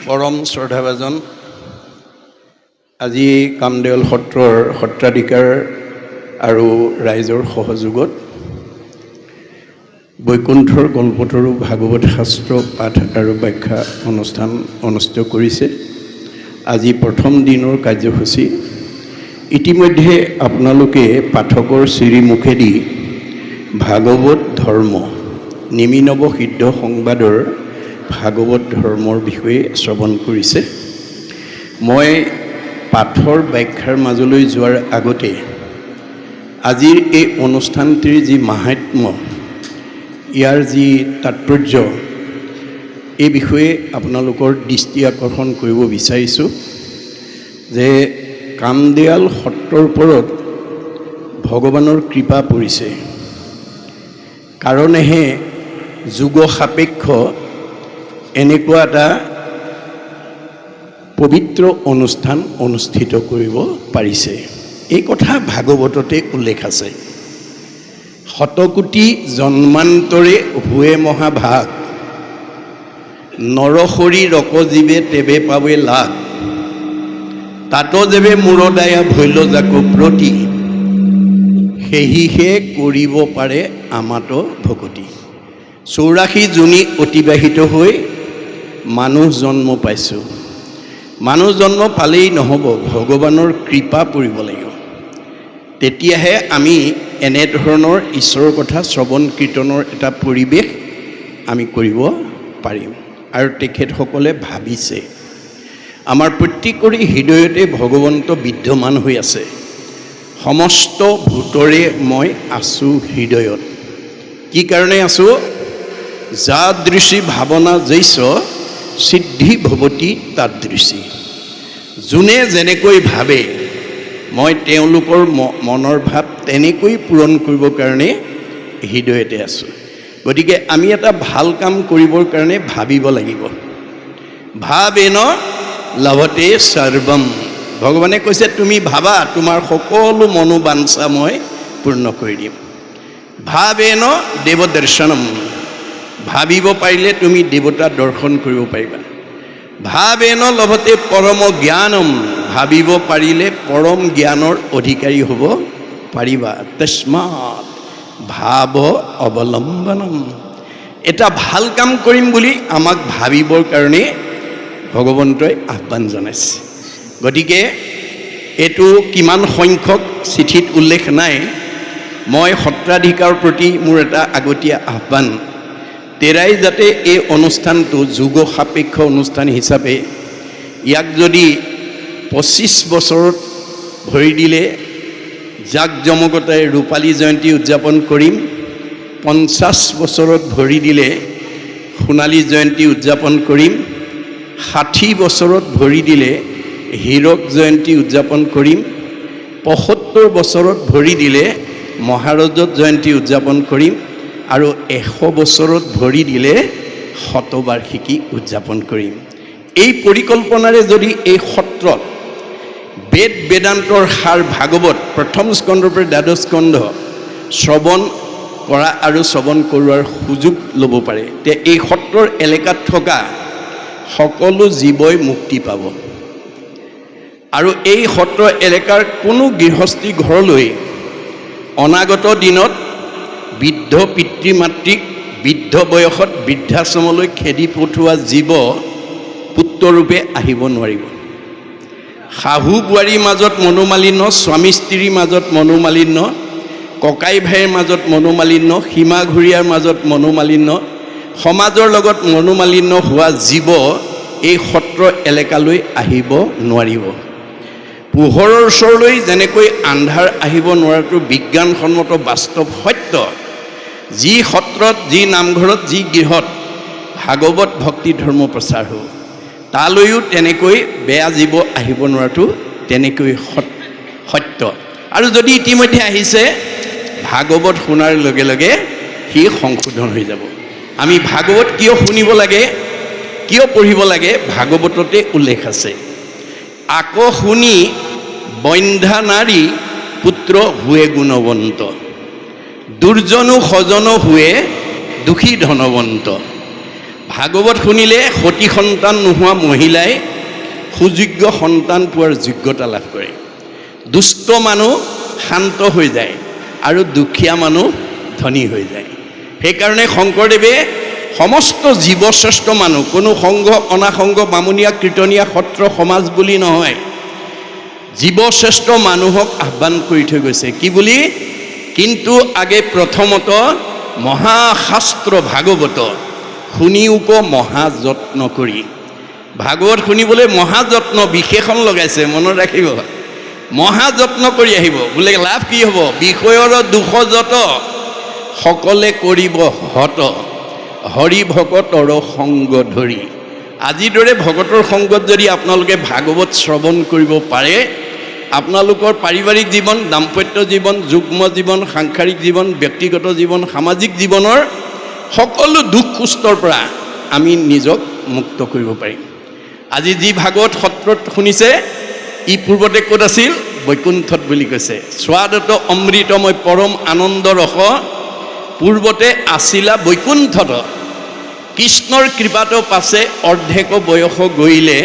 পৰম শ্ৰদ্ধাভাজন আজি কামদেৱাল সত্ৰৰ সত্ৰাধিকাৰ আৰু ৰাইজৰ সহযোগত বৈকুণ্ঠৰ কল্পতৰু ভাগৱত শাস্ত্ৰ পাঠ আৰু ব্যাখ্যা অনুষ্ঠান অনুষ্ঠিত কৰিছে। আজি প্ৰথম দিনৰ কাৰ্যসূচী। ইতিমধ্যে আপোনালোকে পাঠকৰ শ্ৰীমুখেদি ভাগৱত ধৰ্ম নিমিনৱ সিদ্ধ সংবাদৰ ভাগৱত ধৰ্মৰ বিষয়ে শ্ৰৱণ কৰিছে। মই পাঠৰ ব্যাখ্যাৰ মাজলৈ যোৱাৰ আগতে আজিৰ এই অনুষ্ঠানটিৰ যি মাহাত্ম্য, ইয়াৰ যি তাৎপৰ্য, এই বিষয়ে আপোনালোকৰ দৃষ্টি আকৰ্ষণ কৰিব বিচাৰিছোঁ যে কামদেৱাল সত্ৰৰ ওপৰত ভগৱানৰ কৃপা পৰিছে কাৰণেহে যুগ সাপেক্ষ এনেকুৱা এটা পবিত্ৰ অনুষ্ঠান অনুষ্ঠিত কৰিব পাৰিছে। এই কথা ভাগৱততে উল্লেখ আছে। শতকোটি জন্মান্তৰে হুৱে মহাভাগ, নৰসৰি ৰকজীৱে তেবে পাৱে লাগ, তাত যেবে মূৰদায়া ভৈল জাকো প্ৰতি, সেহিহে কৰিব পাৰে আমাত ভকতি। 84 জুনি অতিবাহিত হৈ মানুহ জন্ম পাইছোঁ। মানুহ জন্ম পালেই নহ'ব, ভগৱানৰ কৃপা পৰিব লাগিব। তেতিয়াহে আমি এনেধৰণৰ ঈশ্বৰৰ কথা শ্ৰৱণ কীৰ্তনৰ এটা পৰিৱেশ আমি কৰিব পাৰিম। আৰু তেখেতসকলে ভাবিছে আমাৰ প্ৰত্যেকৰে হৃদয়তে ভগৱন্ত বিদ্যমান হৈ আছে। সমস্ত ভূতৰে মই আছোঁ হৃদয়ত। কি কাৰণে আছোঁ? যাদৃশী ভাৱনা জৈছ সিদ্ধি ভৱতী তাদৃশী। যোনে যেনেকৈ ভাবে মই তেওঁলোকৰ মনৰ ভাৱ তেনেকৈ পূৰণ কৰিবৰ কাৰণে হৃদয়তে আছোঁ। গতিকে আমি এটা ভাল কাম কৰিবৰ কাৰণে ভাবিব লাগিব। ভাবেন লভতে সৰ্বম। ভগৱানে কৈছে তুমি ভাবা, তোমাৰ সকলো মনোবাঞ্ছা মই পূৰ্ণ কৰি দিম। ভাবেন দেৱ দৰ্শনম। ভাবিব পাৰিলে তুমি দেৱতা দৰ্শন কৰিব পাৰিবা। ভাবেন লভতে পৰম জ্ঞানম। ভাবিব পাৰিলে পৰম জ্ঞানৰ অধিকাৰী হ'ব পাৰিবা। তস্মাৎ ভাৱ অৱলম্বনম। এটা ভাল কাম কৰিম বুলি আমাক ভাবিবৰ কাৰণে ভগৱন্তই আহ্বান জনাইছে। গতিকে এইটো কিমান সংখ্যক চিঠিত উল্লেখ নাই। মই সত্ৰাধিকাৰৰ প্ৰতি মোৰ এটা আগতীয়া আহ্বান, তেৰাই যাতে এই অনুষ্ঠানটো যুগ সাপেক্ষ অনুষ্ঠান হিচাপে ইয়াক যদি 25 বছৰত ভৰি দিলে জাক জমকতাই ৰূপালী জয়ন্তী উদযাপন কৰিম, 50 বছৰত ভৰি দিলে সোণালী জয়ন্তী উদযাপন কৰিম, 60 বছৰত ভৰি দিলে হীৰক জয়ন্তী উদযাপন কৰিম, 75 বছৰত ভৰি দিলে মহাৰজত জয়ন্তী উদযাপন কৰিম, আৰু 100 বছৰত ভৰি দিলে শতবাৰ্ষিকী উদযাপন কৰিম। এই পৰিকল্পনাৰে যদি এই সত্ৰত বেদ বেদান্তৰ সাৰ ভাগৱত প্ৰথম স্কন্ধৰ পৰা দ্বাদশ স্কন্ধ শ্ৰৱণ কৰা আৰু শ্ৰৱণ কৰোৱাৰ সুযোগ ল'ব পাৰে, তে এই সত্ৰৰ এলেকাত থকা সকলো জীৱই মুক্তি পাব। আৰু এই সত্ৰ এলেকাৰ কোনো গৃহস্থী ঘৰলৈ অনাগত দিনত বৃদ্ধ পিতৃ মাতৃক বৃদ্ধ বয়সত বৃদ্ধাশ্ৰমলৈ খেদি পঠোৱা জীৱ পুত্ৰৰূপে আহিব নোৱাৰিব। শাহু বোৱাৰীৰ মাজত মনোমালিন্য, স্বামী স্ত্ৰীৰ মাজত মনোমালিন্য, ককাই ভাইৰ মাজত মনোমালিন্য, সীমাঘূৰীয়াৰ মাজত মনোমালিন্য, সমাজৰ লগত মনোমালিন্য হোৱা জীৱ এই সত্ৰ এলেকালৈ আহিব নোৱাৰিব। পোহৰৰ ওচৰলৈ যেনেকৈ আন্ধাৰ আহিব নোৱাৰাটো বিজ্ঞানসন্মত বাস্তৱ সত্য, যি সত্ৰত, যি নামঘৰত, যি গৃহত ভাগৱত ভক্তি ধৰ্ম প্ৰচাৰ হ'ব, তালৈও তেনেকৈ বেয়া জীৱ আহিব নোৱাৰাটো তেনেকৈ সত্য। আৰু যদি ইতিমধ্যে আহিছে, ভাগৱত শুনাৰ লগে লগে সি সংশোধন হৈ যাব। আমি ভাগৱত কিয় শুনিব লাগে, কিয় পঢ়িব লাগে, ভাগৱততে উল্লেখ আছে। আকৌ শুনি বন্ধ্যা নাৰী পুত্ৰ হুৱে গুণৱন্ত, দুৰ্জনো সজন হুৱে দুখী ধনৱন্ত। ভাগৱত শুনিলে সতী সন্তান নোহোৱা মহিলাই সুযোগ্য সন্তান পোৱাৰ যোগ্যতা লাভ কৰে। দুষ্ট মানুহ শান্ত হৈ যায় আৰু দুখীয়া মানুহ ধনী হৈ যায়। সেইকাৰণে শংকৰদেৱে সমস্ত জীৱশ্ৰেষ্ঠ মানুহ, কোনো সংঘ অনাসংঘ বামুণীয়া কীৰ্তনীয়া সত্ৰ সমাজ বুলি নহয়, জীৱশ্ৰেষ্ঠ মানুহক আহ্বান কৰি থৈ গৈছে। কি বুলি? কিন্তু আগে প্ৰথমত মহাশাস্ত্ৰ ভাগৱত শুনি উপ মহাযত্ন কৰি। ভাগৱত শুনিবলৈ মহাযত্ন বিশেষণ লগাইছে, মনত ৰাখিব। মহাযত্ন কৰি আহিব। বোলে লাভ কি হ'ব? বিষয়ৰ দুখ যত সকলে কৰিব হত, হৰি ভকতৰ সংগ ধৰি। আজিৰ দৰে ভকতৰ সংগত যদি আপোনালোকে ভাগৱত শ্ৰৱণ কৰিব পাৰে, আপোনালোকৰ পাৰিবাৰিক জীৱন, দাম্পত্য জীৱন, যুগ্ম জীৱন, সাংসাৰিক জীৱন, ব্যক্তিগত জীৱন, সামাজিক জীৱনৰ সকলো দুখ কুষ্টৰ পৰা আমি নিজক মুক্ত কৰিব পাৰিম। আজি যি ভাগৱত সত্ৰত শুনিছে, ই পূৰ্বতে ক'ত আছিল? বৈকুণ্ঠত বুলি কৈছে। স্বাদত অমৃতময় পৰম আনন্দ ৰস পূৰ্বতে আছিলা বৈকুণ্ঠত। কৃষ্ণৰ কৃপাতো পাছে অৰ্ধেক বয়স গৰিলে,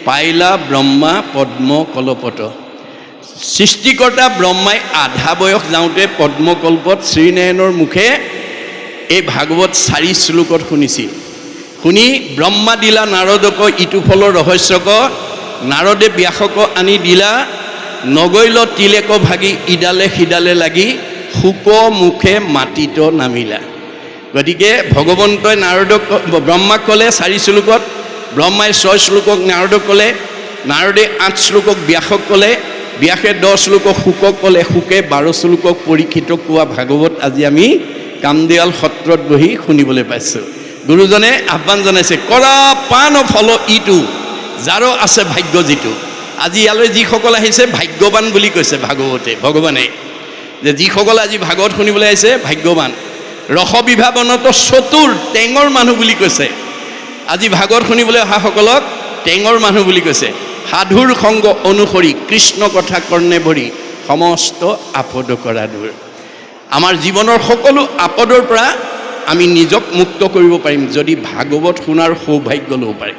পাইলা ব্ৰহ্মা পদ্ম কলপত। সৃষ্টিকৰ্তা ব্ৰহ্মাই আধা বয়স যাওঁতে পদ্মকল্পত শ্ৰীনাৰায়ণৰ মুখে এই ভাগৱত 4 শ্লোকত শুনিছিল। শুনি ব্ৰহ্মা দিলা নাৰদক ইটো ফলৰ ৰহস্যক, নাৰদে ব্যাসক আনি দিলা, নগৈল তিলেক ভাগি ইডালে সিডালে লাগি, শুক মুখে মাটিত নামিলা। গতিকে ভগৱন্তই নাৰদক ব্ৰহ্মাক ক'লে 4 শ্লোকত, ব্ৰহ্মাই 6 শ্লোকক নাৰদক ক'লে, নাৰদে 8 শ্লোকক ব্যাসক ক'লে, ব্যাসে 10 শ্লোকক শুকক ক'লে, শুকে 12 শ্লোকক পৰীক্ষিতক কোৱা ভাগৱত আজি আমি কামদিয়াল সত্ৰত বহি শুনিবলৈ পাইছোঁ। গুৰুজনে আহ্বান জনাইছে, কৰা পাণ ফল ইটো, যাৰ আছে ভাগ্য যিটো। আজি ইয়ালৈ যিসকল আহিছে ভাগ্যৱান বুলি কৈছে ভাগৱতে, ভগৱানে যে যিসকল আজি ভাগৱত শুনিবলৈ আহিছে ভাগ্যৱান। ৰস বিভাৱনত চতুৰ টেঙৰ মানুহ বুলি কৈছে। আজি ভাগৱত শুনিবলৈ অহাসকলক টেঙৰ মানুহ বুলি কৈছে। সাধুৰ সংগ অনুসৰি কৃষ্ণ কথা কৰ্ণে ভৰি, সমস্ত আপদ কৰা দূৰ। আমাৰ জীৱনৰ সকলো আপদৰ পৰা আমি নিজক মুক্ত কৰিব পাৰিম যদি ভাগৱত শুনাৰ সৌভাগ্য ল'ব পাৰিম।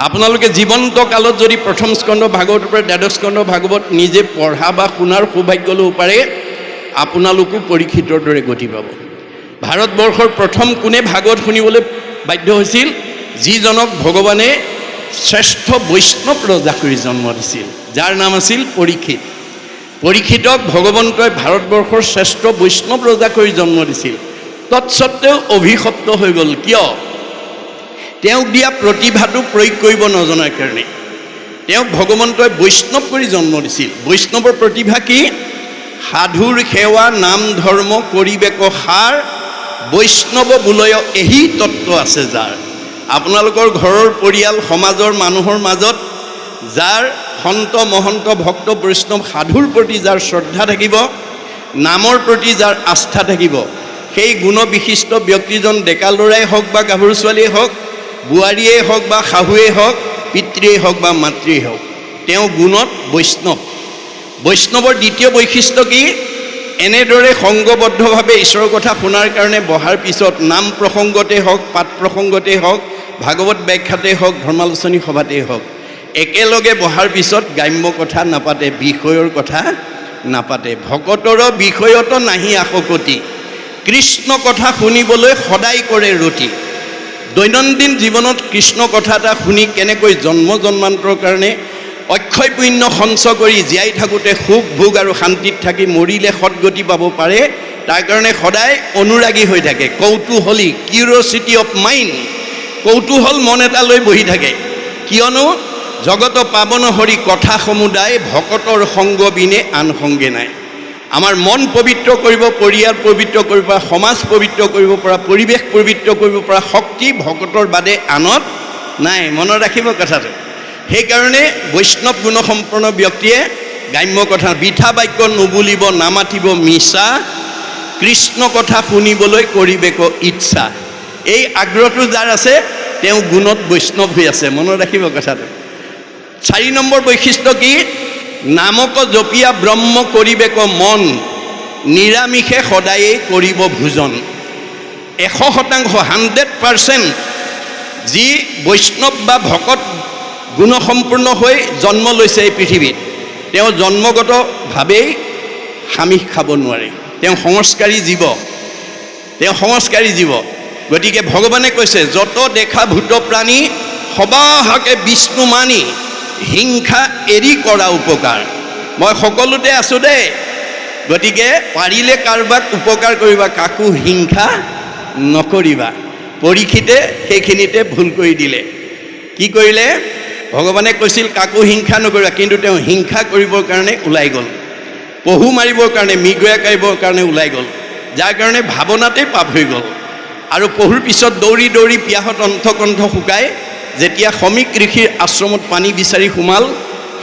আপোনালোকে জীৱন্ত কালত যদি প্ৰথম স্কন্ধ ভাগৱতৰ পৰা দ্বাদশ স্কন্ধ ভাগৱত নিজে পঢ়া বা শুনাৰ সৌভাগ্য ল'ব পাৰে, আপোনালোকো পৰীক্ষিতৰ দৰে গতি পাব। ভাৰতবৰ্ষৰ প্ৰথম কোনে ভাগৱত শুনিবলৈ বাধ্য হৈছিল? যিজনক ভগৱানে শ্ৰেষ্ঠ বৈষ্ণৱ ৰজা কৰি জন্ম দিছিল, যাৰ নাম আছিল পৰীক্ষিত। পৰীক্ষিতক ভগৱন্তই ভাৰতবৰ্ষৰ শ্ৰেষ্ঠ বৈষ্ণৱ ৰজা কৰি জন্ম দিছিল। তৎসত্ত্বেও অভিশপ্ত হৈ গ'ল। কিয়? তেওঁক দিয়া প্ৰতিভাটো প্ৰয়োগ কৰিব নজনাৰ কাৰণে। তেওঁক ভগৱন্তই বৈষ্ণৱ কৰি জন্ম দিছিল। বৈষ্ণৱৰ প্ৰতিভা কি? সাধুৰ সেৱা নাম ধৰ্ম কৰিবেক সাৰ, বৈষ্ণৱ বোলয় এহি তত্ত্ব আছে যাৰ। আপোনালোকৰ ঘৰৰ পৰিয়াল সমাজৰ মানুহৰ মাজত যাৰ সন্ত মহন্ত ভক্ত বৈষ্ণৱ সাধুৰ প্ৰতি যাৰ শ্ৰদ্ধা থাকিব, নামৰ প্ৰতি যাৰ আস্থা থাকিব, সেই গুণবিশিষ্ট ব্যক্তিজন ডেকা ল'ৰাই হওক বা গাভৰু ছোৱালীয়ে হওক, বোৱাৰীয়ে হওক বা শাহুৱেই হওক, পিতৃয়ে হওক বা মাতৃয়ে হওক, তেওঁ গুণত বৈষ্ণৱ। বৈষ্ণৱৰ দ্বিতীয় বৈশিষ্ট্য কি? এনেদৰে সংগবদ্ধভাৱে ঈশ্বৰৰ কথা শুনাৰ কাৰণে বহাৰ পিছত নাম প্ৰসংগতেই হওক, পাঠ প্ৰসংগতেই হওক, ভাগৱত ব্যাখ্যাতেই হওক, ধৰ্মালোচনী সভাতেই হওক, একেলগে বহাৰ পিছত গ্ৰাম্য কথা নাপাতে, বিষয়ৰ কথা নাপাতে। ভকতৰ বিষয়ত নাহি আসকতি, কৃষ্ণ কথা শুনিবলৈ সদায় কৰে ৰতি। দৈনন্দিন জীৱনত কৃষ্ণ কথা এটা শুনি কেনেকৈ জন্ম জন্মান্তৰ কাৰণে অক্ষয় পুণ্য সঞ্চয় কৰি জীয়াই থাকোঁতে সুখ ভোগ আৰু শান্তিত থাকি মৰিলে সৎগতি পাব পাৰে, তাৰ কাৰণে সদায় অনুৰাগী হৈ থাকে। কৌতূহলী, কিউৰিঅচিটি অফ মাইণ্ড, কৌতূহল মন এটা লৈ বহি থাকে। কিয়নো জগত পাৱন হৰি কথা সমুদায়, ভকতৰ সংগ বিনে আন সংগে নাই। আমাৰ মন পবিত্ৰ কৰিব, পৰিয়াল পবিত্ৰ কৰিব পৰা, সমাজ পবিত্ৰ কৰিব পৰা, পৰিৱেশ পবিত্ৰ কৰিব পৰা শক্তি ভকতৰ বাদে আনত নাই। মনত ৰাখিব কথাটো। সেইকাৰণে বৈষ্ণৱ গুণসম্পন্ন ব্যক্তিয়ে গ্ৰাম্য কথা, বৃথা বাক্য নুবুলিব নামাতিব মিছা, কৃষ্ণ কথা শুনিবলৈ কৰিবেক ইচ্ছা। এই আগ্ৰহটো যাৰ আছে তেওঁ গুণত বৈষ্ণৱ হৈ আছে। মনত ৰাখিব কথাটো। 4 নম্বৰ বৈশিষ্ট্য কি? নামক জপিয়া ব্ৰহ্ম কৰিবেক মন, নিৰামিষে সদায়েই কৰিব ভোজন। 100% যি বৈষ্ণৱ বা ভকত গুণসম্পূৰ্ণ হৈ জন্ম লৈছে এই পৃথিৱীত, তেওঁ জন্মগতভাৱেই আমিষ খাব নোৱাৰে, তেওঁ সংস্কাৰী জীৱ। গতিকে ভগৱানে কৈছে, যত দেখা ভূত প্ৰাণী সবাহাকে বিষ্ণু মানি হিংসা এৰি কৰা উপকাৰ। মই সকলোতে আছোঁ দেই, গতিকে পাৰিলে কাৰোবাক উপকাৰ কৰিবা, কাকো হিংসা নকৰিবা। পৰীক্ষিতে সেইখিনিতে ভুল কৰি দিলে। কি কৰিলে? ভগৱানে কৈছিল কাকো হিংসা নকৰিবা, কিন্তু তেওঁ হিংসা কৰিবৰ কাৰণে ওলাই গ'ল, পহু মাৰিবৰ কাৰণে, মৃগয়া কাঢ়িবৰ কাৰণে ওলাই গ'ল, যাৰ কাৰণে ভাৱনাতেই পাপ হৈ গ'ল। আৰু পহুৰ পিছত দৌৰি দৌৰি পিয়াহত অণ্ঠকণ্ঠ শুকাই যেতিয়া সমীক ঋষিৰ আশ্ৰমত পানী বিচাৰি সোমাল,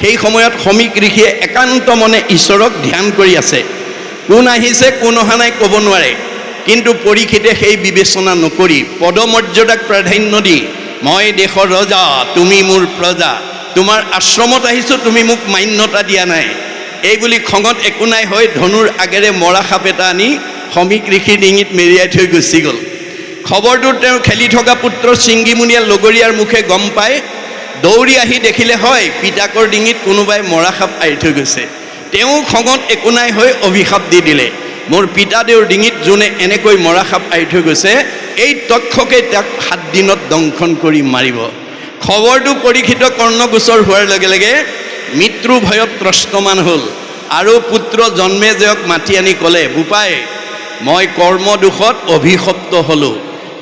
সেই সময়ত সমীক ঋষিয়ে একান্ত মনে ঈশ্বৰক ধ্যান কৰি আছে। কোন আহিছে কোন অহা নাই ক'ব নোৱাৰে, কিন্তু পৰীক্ষিতে সেই বিবেচনা নকৰি পদমৰ্যাদাক প্ৰাধান্য দি, মই দেশৰ ৰজা, তুমি মোৰ প্ৰজা, তোমাৰ আশ্ৰমত আহিছোঁ, তুমি মোক মান্যতা দিয়া নাই, এই বুলি খঙত একো নাই হৈ ধনুৰ আগেৰে মৰা সাপ এটা আনি সমীক ঋষিৰ ডিঙিত মেৰিয়াই থৈ গুচি গ'ল। খবৰটো তেওঁ খেলি থকা পুত্ৰ চিংগিমুনিয়া লগৰীয়াৰ মুখে গম পাই দৌৰি আহি দেখিলে, হয় পিতাকৰ ডিঙিত কোনোবাই মৰা সাপ আঁৰি থৈ গৈছে। তেওঁ খঙত একো নাই হৈ অভিশাপ দি দিলে, মোৰ পিতাদেউৰ ডিঙিত যোনে এনেকৈ মৰা সাপ আঁৰি থৈ গৈছে, এই তক্ষকে তাক 7 দিনত দংশন কৰি মাৰিব। খবৰটো পৰীক্ষিত কৰ্ণগোচৰ হোৱাৰ লগে লগে মৃত্যু ভয়ত ত্ৰস্তমান হ'ল আৰু পুত্ৰ জন্মেজয়ক মাতি আনি ক'লে, বোপাই মই কৰ্মদোষত অভিশপ্ত হ'লোঁ,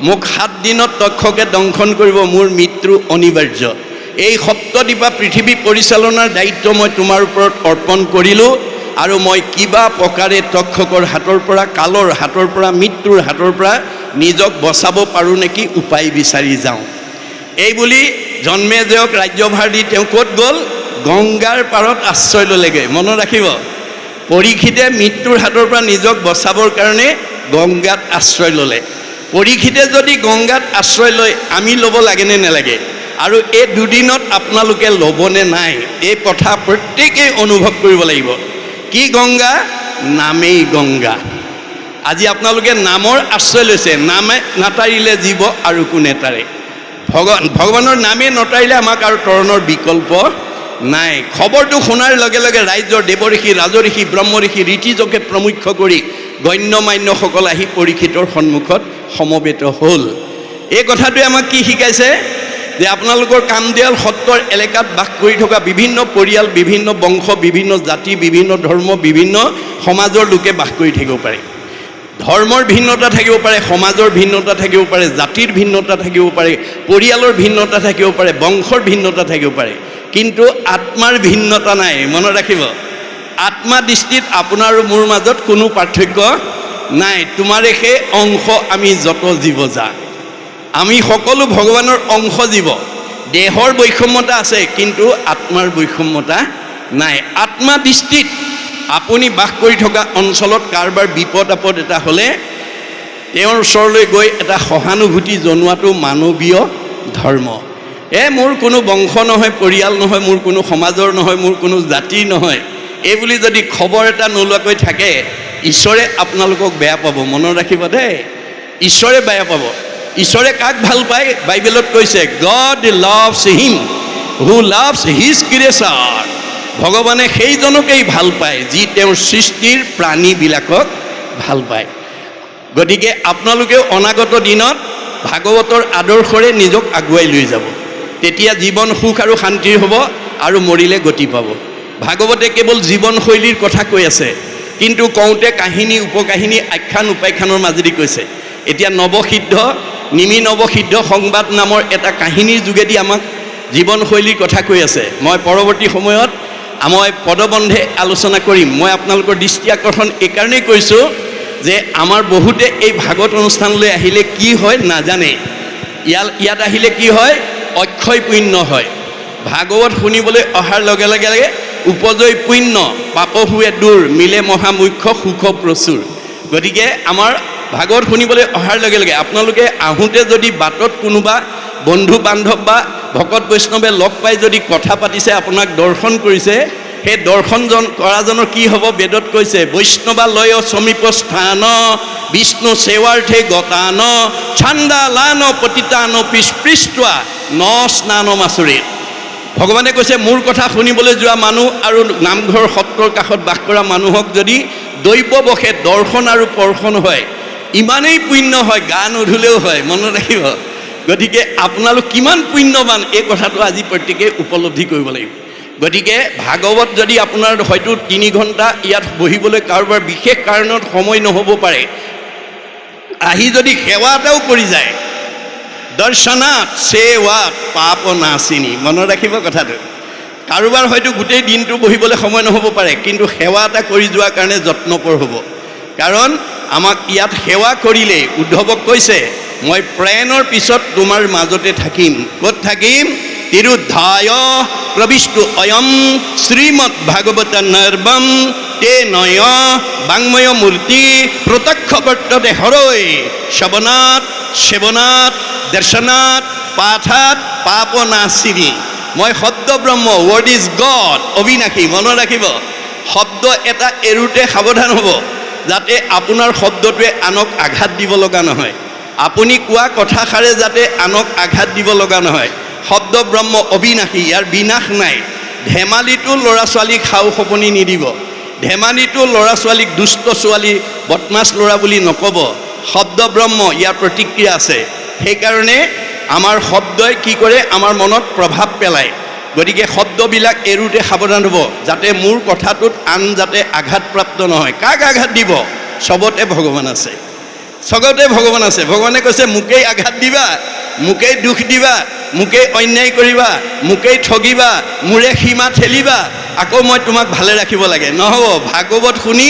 মোক 7 দিনত তক্ষকে দংশন কৰিব, মোৰ মৃত্যু অনিবাৰ্য। এই সপ্তদ্বীপা পৃথিৱী পৰিচালনাৰ দায়িত্ব মই তোমাৰ ওপৰত অৰ্পণ কৰিলোঁ, আৰু মই কিবা প্ৰকাৰে তক্ষকৰ হাতৰ পৰা, কালৰ হাতৰ পৰা, মৃত্যুৰ হাতৰ পৰা নিজক বচাব পাৰোঁ নেকি উপায় বিচাৰি যাওঁ। এই বুলি জন্মেজয়ক ৰাজ্যভাৰ দি তেওঁ ক'ত গ'ল? গংগাৰ পাৰত আশ্ৰয় ল'লেগৈ। মনত ৰাখিব, পৰীক্ষিতে মৃত্যুৰ হাতৰ পৰা নিজক বচাবৰ কাৰণে গংগাত আশ্ৰয় ল'লে। পৰীক্ষিতে যদি গংগাত আশ্ৰয় লয়, আমি ল'ব লাগেনে নালাগে? আৰু এই দুদিনত আপোনালোকে ল'বনে নাই, এই কথা প্ৰত্যেকেই অনুভৱ কৰিব লাগিব। কি গংগা? নামেই গংগা। আজি আপোনালোকে নামৰ আশ্ৰয় লৈছে, নামে নাতাৰিলে জীৱ আৰু কোনে তাৰে। ভগৱানৰ নামে নতাৰিলে আমাক আৰু তৰণৰ বিকল্প নাই। খবৰটো শুনাৰ লগে লগে ৰাজ্যৰ দেৱঋষি, ৰাজঋষি, ব্ৰহ্মঋষি, ঋষিজকে প্ৰমুখ্য কৰি গণ্য মান্যসকল আহি পৰীক্ষিতৰ সন্মুখত সমবেত হ'ল। এই কথাটোৱে আমাক কি শিকাইছে? যে আপোনালোকৰ কামদিয়াল সত্ৰৰ এলেকাত বাস কৰি থকা বিভিন্ন পৰিয়াল, বিভিন্ন বংশ, বিভিন্ন জাতি, বিভিন্ন ধৰ্ম, বিভিন্ন সমাজৰ লোকে বাস কৰি থাকিব পাৰে। ধৰ্মৰ ভিন্নতা থাকিব পাৰে, সমাজৰ ভিন্নতা থাকিব পাৰে, জাতিৰ ভিন্নতা থাকিব পাৰে, পৰিয়ালৰ ভিন্নতা থাকিব পাৰে, বংশৰ ভিন্নতা থাকিব পাৰে, কিন্তু আত্মাৰ ভিন্নতা নাই। মনত ৰাখিব, আত্মা দৃষ্টিত আপোনাৰ আৰু মোৰ মাজত কোনো পাৰ্থক্য নাই। তোমাৰে সেই অংশ আমি যত জীৱ যা, আমি সকলো ভগৱানৰ অংশ জীৱ। দেহৰ বৈষম্যতা আছে, কিন্তু আত্মাৰ বৈষম্যতা নাই। আত্মা দৃষ্টিত আপুনি বাস কৰি থকা অঞ্চলত কাৰোবাৰ বিপদ আপদ এটা হ'লে তেওঁৰ ওচৰলৈ গৈ এটা সহানুভূতি জনোৱাটো মানৱীয় ধৰ্ম। মোৰ কোনো বংশ নহয়, পৰিয়াল নহয়, মোৰ কোনো সমাজৰ নহয়, মোৰ কোনো জাতিৰ নহয়, এই বুলি যদি খবৰ এটা নোলোৱাকৈ থাকে, ঈশ্বৰে আপোনালোকক বেয়া পাব। মনত ৰাখিব দেই, ঈশ্বৰে বেয়া পাব। ঈশ্বৰে কাক ভাল পায়? বাইবেলত কৈছে, গড লাভছ হিম হু লাভছ হিজ ক্ৰিয়েচাৰ। ভগৱানে সেইজনকেই ভাল পায় যি তেওঁৰ সৃষ্টিৰ প্ৰাণীবিলাকক ভাল পায়। গতিকে আপোনালোকেও অনাগত দিনত ভাগৱতৰ আদৰ্শৰে নিজক আগুৱাই লৈ যাব, তেতিয়া জীৱন সুখ আৰু শান্তিৰ হ'ব আৰু মৰিলে গতি পাব। ভাগৱতে কেৱল জীৱনশৈলীৰ কথা কৈ আছে, কিন্তু কওঁতে কাহিনী, উপকাহিনী, আখ্যান উপাখ্যানৰ মাজেদি কৈছে। এতিয়া নৱসিদ্ধ, নিমি নৱসিদ্ধ সংবাদ নামৰ এটা কাহিনীৰ যোগেদি আমাক জীৱনশৈলীৰ কথা কৈ আছে। মই পৰৱৰ্তী সময়ত মই পদবন্ধে আলোচনা কৰিম। মই আপোনালোকৰ দৃষ্টি আকৰ্ষণ এইকাৰণেই কৰিছোঁ যে আমাৰ বহুতে এই ভাগৱত অনুষ্ঠানলৈ আহিলে কি হয় নাজানে। ইয়াত আহিলে কি হয়? অক্ষয় পুণ্য হয়। ভাগৱত শুনিবলৈ অহাৰ লগে লগে উপজয় পুণ্য, পাপ হুৱে দূৰ, মিলে মহামুখ্য সুখ প্ৰচুৰ। গতিকে আমাৰ ভাগৱত শুনিবলৈ অহাৰ লগে লগে আপোনালোকে আহোঁতে যদি বাটত কোনোবা বন্ধু বান্ধৱ বা ভকত বৈষ্ণৱে লগ পাই যদি কথা পাতিছে, আপোনাক দৰ্শন কৰিছে, সেই দৰ্শনজন কৰাজনৰ কি হ'ব? বেদত কৈছে বৈষ্ণৱালয় সমীপ স্থান বিষ্ণু সেৱাৰ্থে গতান ছান্দালান পতিতান পিস্পৃষ্ট্বা ন স্নানম আচৰিত। ভগৱানে কৈছে মোৰ কথা শুনিবলৈ যোৱা মানুহ আৰু নামঘৰ সত্ৰৰ কাষত বাস কৰা মানুহক যদি দৈৱবশে দৰ্শন আৰু পৰ্শন হয়, ইমানেই পুণ্য হয়, গা নুধুলেও হয়। মনত ৰাখিব। গতিকে আপোনালোক কিমান পুণ্যৱান এই কথাটো আজি প্ৰত্যেকে উপলব্ধি কৰিব লাগিব। গতিকে ভাগৱত যদি আপোনাৰ হয়তো 3 ঘণ্টা ইয়াত বহিবলৈ কাৰোবাৰ বিশেষ কাৰণত সময় নহ'ব পাৰে, আহি যদি সেৱা এটাও কৰি যায়, দৰ্শনাত সেৱাত পাপ নাচিনী। মনত ৰাখিব কথাটো। কাৰোবাৰ হয়তো গোটেই দিনটো বহিবলৈ সময় নহ'ব পাৰে, কিন্তু সেৱা এটা কৰি যোৱাৰ কাৰণে যত্নপৰ হ'ব। কাৰণ আমাক ইয়াত সেৱা কৰিলে উদ্ধৱক কৈছে মই প্ৰাণৰ পিছত তোমাৰ মাজতে থাকিম। ক'ত থাকিম? তিৰুধায় প্ৰবিষ্টু অয়ম শ্ৰীমদ ভাগৱত নৰ্বম তে নয় বাংময় মূৰ্তি প্ৰত্যক্ষ বৰ্ততে হৰৈ শ্ৰৱণাত সেৱনাত দৰ্শনাত পাঠাত পাপ নাচিনী। মই শব্দ ব্ৰহ্ম, ৱৰ্ড ইজ গড, অবিনাশী। মনত ৰাখিব। শব্দ এটা এৰোতে সাৱধান হ'ব, যাতে আপোনাৰ শব্দটোৱে আনক আঘাত দিব লগা নহয়। আপুনি কোৱা কথাষাৰে যাতে আনক আঘাত দিব লগা নহয়। শব্দ ব্ৰহ্ম অবিনাশী, ইয়াৰ বিনাশ নাই। ধেমালিটো ল'ৰা ছোৱালীক খাও সপনি নিদিব। ধেমালিটো ল'ৰা ছোৱালীক দুষ্ট ছোৱালী বদমাছ ল'ৰা বুলি নক'ব। শব্দ ব্ৰহ্ম, ইয়াৰ প্ৰতিক্ৰিয়া আছে। সেইকাৰণে আমাৰ শব্দই কি কৰে? আমাৰ মনত প্ৰভাৱ পেলায়। গতিকে শব্দবিলাক এৰোতে সাৱধান হ'ব, যাতে মোৰ কথাটোত আন যাতে আঘাতপ্ৰাপ্ত নহয়। কাক আঘাত দিব? চবতে ভগৱান আছে, চবতে ভগৱান আছে। ভগৱানে কৈছে মোকেই আঘাত দিবা, মোকেই দুখ দিবা, মোকেই অন্যায় কৰিবা, মোকেই ঠগিবা, মোৰে সীমা ঠেলিবা, আকৌ মই তোমাক ভালে ৰাখিব লাগে। নহ'ব। ভাগৱত শুনি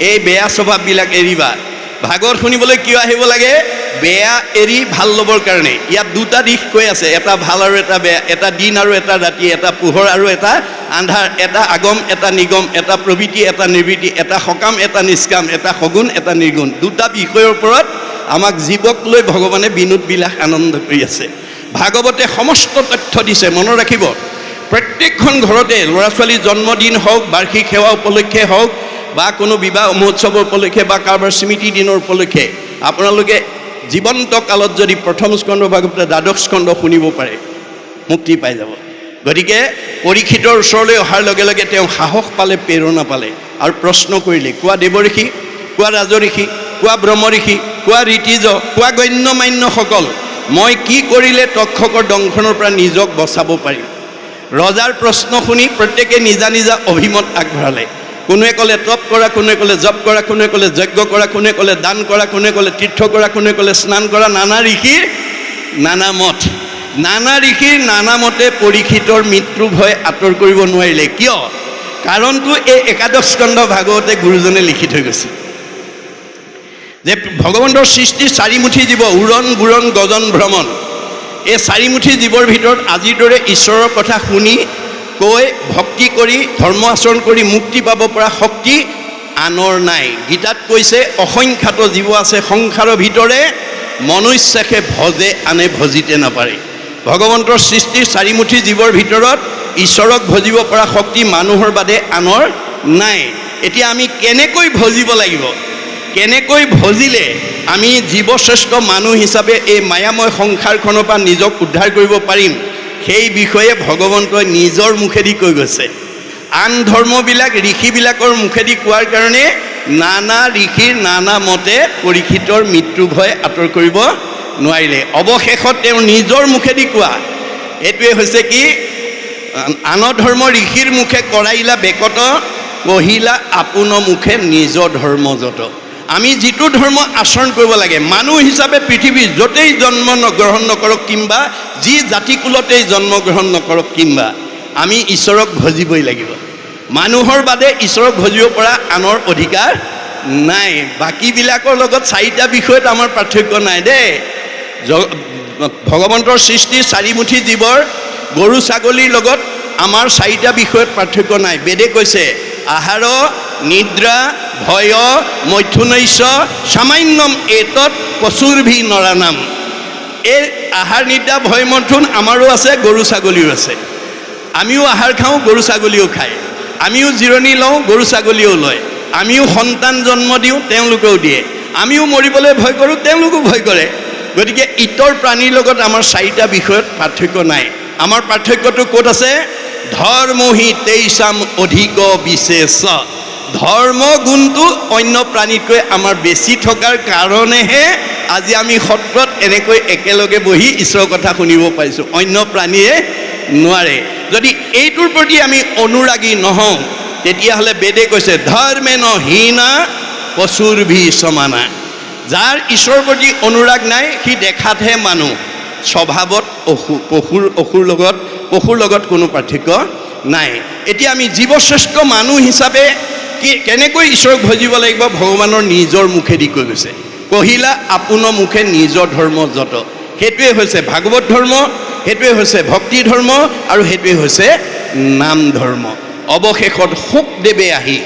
এই বেয়া স্বভাৱবিলাক এৰিবা। ভাগৱত শুনিবলৈ কিয় আহিব লাগে? বেয়া এৰি ভাল ল'বৰ কাৰণে। ইয়াত 2টা দিশ কৈ আছে, এটা ভাল আৰু এটা বেয়া, এটা দিন আৰু এটা ৰাতি, এটা পোহৰ আৰু এটা আন্ধাৰ, এটা আগম এটা নিগম, এটা প্ৰবৃত্তি এটা নিবৃত্তি, এটা সকাম এটা নিষ্কাম, এটা সগুণ এটা নিৰ্গুণ। 2টা বিষয়ৰ ওপৰত আমাক জীৱক লৈ ভগৱানে বিনোদ বিলাস আনন্দ কৰি আছে। ভাগৱতে সমস্ত তথ্য দিছে। মনত ৰাখিব। প্ৰত্যেকখন ঘৰতে ল'ৰা ছোৱালীৰ জন্মদিন হওক, বাৰ্ষিক সেৱা উপলক্ষে হওক, বা কোনো বিবাহ মহোৎসৱৰ উপলক্ষে বা কাৰোবাৰ স্মৃতি দিনৰ উপলক্ষে আপোনালোকে জীৱন্ত কালত যদি প্ৰথম স্কন্ধ ভাগৱত 12 স্কন্ধ শুনিব পাৰে, মুক্তি পাই যাব। গতিকে পৰীক্ষিতৰ ওচৰলৈ অহাৰ লগে লগে তেওঁ সাহস পালে, প্ৰেৰণা পালে আৰু প্ৰশ্ন কৰিলে। কোৱা দেৱঋষি, কোৱা ৰাজঋষি, কোৱা ব্ৰহ্মঋষি, কোৱা ঋতিজ, কোৱা গণ্যমান্যসকল, মই কি কৰিলে তক্ষকৰ দংশনৰ পৰা নিজক বচাব পাৰিম? ৰজাৰ প্ৰশ্ন শুনি প্ৰত্যেকে নিজা নিজা অভিমত আগবঢ়ালে। কোনোৱে ক'লে তপ কৰা, কোনোৱে ক'লে জপ কৰা, কোনোৱে ক'লে যজ্ঞ কৰা, কোনোৱে ক'লে দান কৰা, কোনোৱে ক'লে তীৰ্থ কৰা, কোনোৱে ক'লে স্নান কৰা। নানা ঋষিৰ নানা মত। নানা ঋষিৰ নানা মতে পৰীক্ষিতৰ মৃত্যু ভয় আঁতৰ কৰিব নোৱাৰিলে। কিয়? কাৰণটো এই 11 স্কন্ধ ভাগৱতে গুৰুজনে লিখি থৈ গৈছে যে ভগৱন্তৰ সৃষ্টি 4 মুঠি জীৱ, উৰণ বুৰণ গজন ভ্ৰমণ। এই 4 মুঠি জীৱৰ ভিতৰত আজিৰ দৰে ঈশ্বৰৰ কথা শুনি কৈ ভক্তি কৰি ধৰ্ম আচৰণ কৰি মুক্তি পাব পৰা শক্তি আনৰ নাই। গীতাত কৈছে অসংখ্যাত জীৱ আছে সংসাৰৰ ভিতৰে, মনুষ্যাকে ভজে আনে ভজিতে নাপাৰে। ভগৱন্তৰ সৃষ্টিৰ 4 মুঠি জীৱৰ ভিতৰত ঈশ্বৰক ভজিব পৰা শক্তি মানুহৰ বাদে আনৰ নাই। এতিয়া আমি কেনেকৈ ভজিব লাগিব? কেনেকৈ ভজিলে আমি জীৱশ্ৰেষ্ঠ মানুহ হিচাপে এই মায়াময় সংসাৰখনৰ পৰা নিজক উদ্ধাৰ কৰিব পাৰিম, সেই বিষয়ে ভগৱন্তই নিজৰ মুখেদি কৈ গৈছে। আন ধৰ্মবিলাক ঋষিবিলাকৰ মুখেদি কোৱাৰ কাৰণে নানা ঋষিৰ নানা মতে পৰীক্ষিতৰ মৃত্যু ভয় আঁতৰ কৰিব নোৱাৰিলে। অৱশেষত তেওঁ নিজৰ মুখেদি কোৱা এইটোৱে হৈছে কি? আন ধৰ্ম ঋষিৰ মুখে কৰাইলা বেকত, কহিলা আপোন মুখে নিজ ধৰ্ম যত। আমি যিটো ধৰ্ম আচৰণ কৰিব লাগে, মানুহ হিচাপে পৃথিৱীৰ য'তেই জন্ম গ্ৰহণ নকৰক কিংবা যি জাতিকুলতেই জন্মগ্ৰহণ নকৰক কিংবা আমি ঈশ্বৰক ভজিবই লাগিব। মানুহৰ বাদে ঈশ্বৰক ভজিব পৰা আনৰ অধিকাৰ নাই। বাকীবিলাকৰ লগত 4টা বিষয়ত আমাৰ পাৰ্থক্য নাই দেই। ভগৱন্তৰ সৃষ্টিৰ 4 মুঠি জীৱৰ গৰু ছাগলীৰ লগত আমাৰ 4টা বিষয়ত পাৰ্থক্য নাই। বেদে কৈছে আহাৰ নিদ্ৰা ভয় মৈথুনৈশ্য সামান্যম এতৎ পশুৰভি নৰানাম। এই আহাৰ নিদ্ৰা ভয় মৈথুন আমাৰো আছে, গৰু ছাগলীও আছে। আমিও আহাৰ খাওঁ, গৰু ছাগলীও খায়। আমিও জিৰণি লওঁ, গৰু ছাগলীও লয়। আমিও সন্তান জন্ম দিওঁ, তেওঁলোকেও দিয়ে। আমিও মৰিবলৈ ভয় কৰোঁ, তেওঁলোকেও ভয় কৰে। গতিকে ইতৰ প্ৰাণীৰ লগত আমাৰ চাৰিটা বিষয়ত পাৰ্থক্য নাই। আমাৰ পাৰ্থক্যটো ক'ত আছে? ধৰ্মহি তেইছাম অধিক বিশেষ। ধৰ্ম গুণটো অন্য প্ৰাণীতকৈ আমাৰ বেছি থকাৰ কাৰণেহে আজি আমি সত্ৰত এনেকৈ একেলগে বহি ঈশ্বৰৰ কথা শুনিব পাৰিছোঁ। অন্য প্ৰাণীয়ে নোৱাৰে। যদি এইটোৰ প্ৰতি আমি অনুৰাগী নহওঁ, তেতিয়াহ'লে বেদে কৈছে ধৰ্মেন হীনা পশুৰভি সমানা। যাৰ ঈশ্বৰৰ প্ৰতি অনুৰাগ নাই, সি দেখাতহে মানুহ, স্বভাৱত পশুৰ লগত কোনো পাৰ্থক্য নাই। এতিয়া আমি জীৱশ্ৰেষ্ঠ মানুহ হিচাপে কেনেকৈ ঈশ্বৰক ভজিব লাগিব? ভগৱানৰ নিজৰ মুখেদি কৈ গৈছে, কহিলা আপোন মুখে নিজৰ ধৰ্ম যত। সেইটোৱে হৈছে ভাগৱত ধৰ্ম, সেইটোৱে হৈছে ভক্তি ধৰ্ম, আৰু সেইটোৱে হৈছে নাম ধৰ্ম। অৱশেষত শুকদেৱে আহি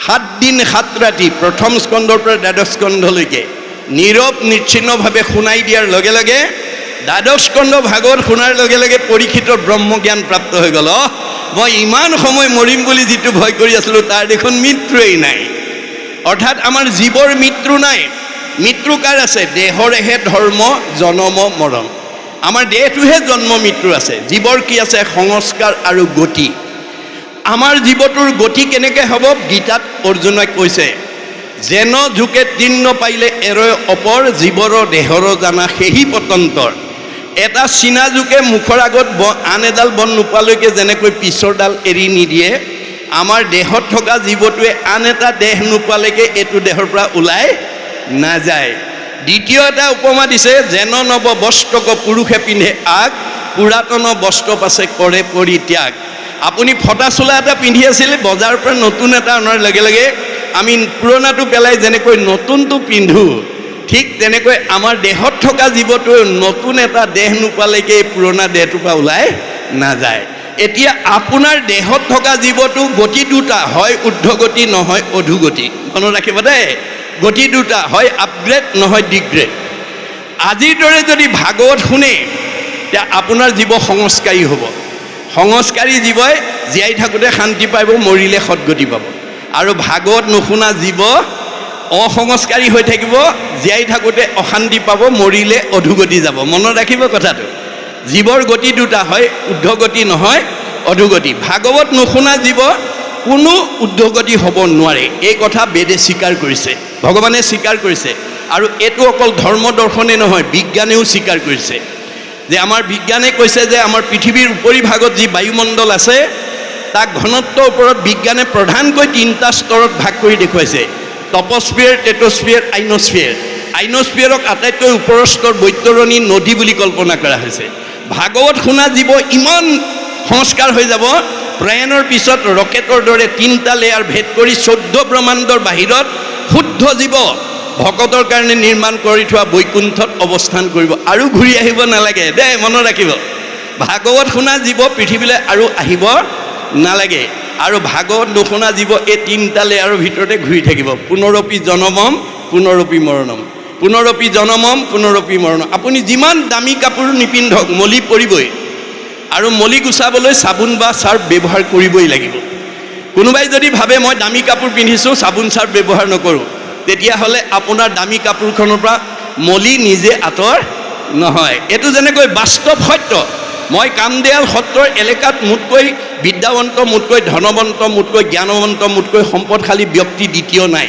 7 দিন 7 ৰাতি প্ৰথম স্কন্ধৰ পৰা দ্বাদশ স্কন্ধলৈকে নীৰৱ নিচ্ছিন্নভাৱে শুনাই দিয়াৰ লগে লগে দ্বাদশ স্কন্ধ ভাগৱত শুনাৰ লগে লগে পৰীক্ষিতৰ ব্ৰহ্মজ্ঞান প্ৰাপ্ত হৈ গ'ল। মই ইমান সময় মৰিম বুলি যিটো ভয় কৰি আছিলোঁ, তাৰ দেখোন মৃত্যুৱেই নাই। অৰ্থাৎ আমাৰ জীৱৰ মৃত্যু নাই। মৃত্যু কাৰ আছে? দেহৰেহে ধৰ্ম জনম মৰণ। আমাৰ দেহটোহে জন্ম মৃত্যু আছে। জীৱৰ কি আছে? সংস্কাৰ আৰু গতি। আমাৰ জীৱটোৰ গতি কেনেকৈ হ'ব? গীতাত অৰ্জুনক কৈছে, যেন ঝুকে তৃণ পাৰিলে এৰয় অপৰ, জীৱৰ দেহৰ জানা সেহি পতন্তৰ। এটা চিনা জোকে মুখৰ আগত আন এডাল বন নোপোৱালৈকে যেনেকৈ পিছৰ ডাল এৰি নিদিয়ে, আমাৰ দেহত থকা জীৱটোৱে আন এটা দেহ নোপোৱালৈকে এইটো দেহৰ পৰা ওলাই নাযায়। দ্বিতীয় এটা উপমা দিছে, যেন নৱ বস্ত্ৰক পুৰুষে পিন্ধে আগ, পুৰাতন বস্ত্ৰ পাছে কৰে পৰিত্যাগ। আপুনি ফটা চোলা এটা পিন্ধি আছিলে, বজাৰৰ পৰা নতুন এটা অনাৰ লগে লগে আমি পুৰণাটো পেলাই যেনেকৈ নতুনটো পিন্ধোঁ, ঠিক তেনেকৈ আমাৰ দেহত থকা জীৱটো নতুন এটা দেহ নোপোৱালৈকে এই পুৰণা দেহটোৰ পৰা ওলাই নাযায়। এতিয়া আপোনাৰ দেহত থকা জীৱটো গতি দুটা, হয় ঊৰ্ধ্বগতি নহয় অধোগতি। মনত ৰাখিব দেই, গতি দুটা, হয় আপগ্ৰেড নহয় ডিগ্ৰেড। আজিৰ দৰে যদি ভাগৱত শুনে, তেতিয়া আপোনাৰ জীৱ সংস্কাৰী হ'ব। সংস্কাৰী জীৱই জীয়াই থাকোঁতে শান্তি পাব, মৰিলে সদগতি পাব। আৰু ভাগৱত নুশুনা জীৱ অসংস্কাৰী হৈ থাকিব, জীয়াই থাকোঁতে অশান্তি পাব, মৰিলে অধোগতি যাব। মনত ৰাখিব কথাটো। জীৱৰ গতি দুটা, হয় ঊৰ্ধ্বগতি নহয় অধোগতি। ভাগৱত নুশুনা জীৱ কোনো ঊৰ্ধ্বগতি হ'ব নোৱাৰে। এই কথা বেদে স্বীকাৰ কৰিছে, ভগৱানে স্বীকাৰ কৰিছে। আৰু এইটো অকল ধৰ্ম দৰ্শনে নহয়, বিজ্ঞানেও স্বীকাৰ কৰিছে। যে আমাৰ বিজ্ঞানে কৈছে যে আমাৰ পৃথিৱীৰ উপৰিভাগত যি বায়ুমণ্ডল আছে, তাক ঘনত্বৰ ওপৰত বিজ্ঞানে প্ৰধানকৈ 3টা স্তৰত ভাগ কৰি দেখুৱাইছে: টপস্ফিয়াৰ, টেট্ৰস্ফিয়াৰ, আইনস্ফিয়াৰ। আইনস্ফিয়াৰক আটাইতকৈ ওপৰৰ স্তৰ বৈতৰণী নদী বুলি কল্পনা কৰা হৈছে। ভাগৱত শুনা জীৱ ইমান সংস্কাৰ হৈ যাব, প্ৰয়াণৰ পিছত ৰকেটৰ দৰে 3টা লেয়াৰ ভেদ কৰি 14 ব্ৰহ্মাণ্ডৰ বাহিৰত শুদ্ধ জীৱ ভকতৰ কাৰণে নিৰ্মাণ কৰি থোৱা বৈকুণ্ঠত অৱস্থান কৰিব। আৰু ঘূৰি আহিব নালাগে দেই, মনত ৰাখিব। ভাগৱত শুনা জীৱ পৃথিৱীলৈ আৰু আহিব নালাগে। আৰু ভাগৱত নুশুনা জীৱ এই 3টা লেয়াৰৰ ভিতৰতে ঘূৰি থাকিব। পুনৰপি জনমম পুনৰপি মৰণম, পুনৰপি জনমম পুনৰপি মৰণম। আপুনি যিমান দামী কাপোৰ নিপিন্ধক, মলি পৰিবই। আৰু মলি গুচাবলৈ চাবোন বা চাৰ্ফ ব্যৱহাৰ কৰিবই লাগিব। কোনোবাই যদি ভাবে মই দামী কাপোৰ পিন্ধিছোঁ, চাবোন চাৰ্ফ ব্যৱহাৰ নকৰোঁ, তেতিয়াহ'লে আপোনাৰ দামী কাপোৰখনৰ পৰা মলি নিজে আঁতৰ নহয়। এইটো যেনেকৈ বাস্তৱ সত্য। মই কামদেয়াল সত্ৰৰ এলেকাত মোতকৈ বিদ্যাৱন্ত, মোতকৈ ধনৱন্ত, মোতকৈ জ্ঞানৱন্ত, মোতকৈ সম্পদশালী ব্যক্তি দ্বিতীয় নাই।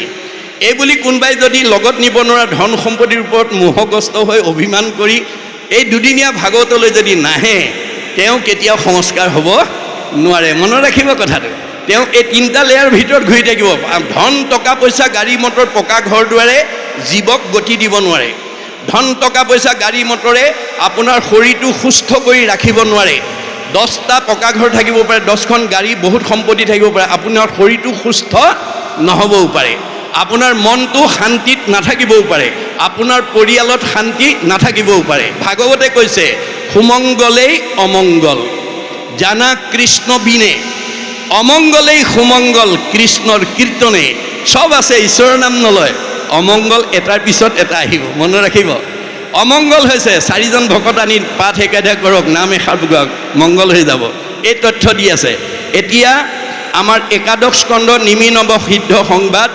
এই বুলি কোনোবাই যদি লগত নিব নোৱাৰা ধন সম্পত্তিৰ ওপৰত মোহগ্ৰস্ত হৈ অভিমান কৰি এই দুদিনীয়া ভাগৱতলৈ যদি নাহে, তেওঁ কেতিয়াও সংস্কাৰ হ'ব নোৱাৰে। মনত ৰাখিব কথাটো। তেওঁ এই 3টা লেয়াৰ ভিতৰত ঘূৰি থাকিব। ধন, টকা পইচা, গাড়ী মটৰ, পকা ঘৰ দুৱাৰে জীৱক গতি দিব নোৱাৰে। ধন, টকা পইচা, গাড়ী মটৰে আপোনাৰ শৰীৰটো সুস্থ কৰি ৰাখিব নোৱাৰে। 10টা পকা ঘৰ থাকিব পাৰে, 10খন গাড়ী, বহুত সম্পত্তি থাকিব পাৰে, আপোনাৰ শৰীৰটো সুস্থ নহ'বও পাৰে। আপোনাৰ মনটো শান্তিত নাথাকিবও পাৰে, আপোনাৰ পৰিয়ালত শান্তি নাথাকিবও পাৰে। ভাগৱতে কৈছে, সুমংগলেই অমংগল জানা কৃষ্ণ বিনে। অমংগলেই সুমংগল কৃষ্ণৰ কীৰ্তনে। চব আছে, ঈশ্বৰৰ নাম নলয়। অমংগল এটাৰ পিছত এটা আহিব, মনত ৰাখিব। অমংগল হৈছে 4জন ভকত আনি পাঠ একেদে কৰক, নাম এষাৰ গাওক, মংগল হৈ যাব। এই তথ্য দি আছে। এতিয়া আমাৰ একাদশ স্কন্ধ নিমিনৱ সিদ্ধ সংবাদ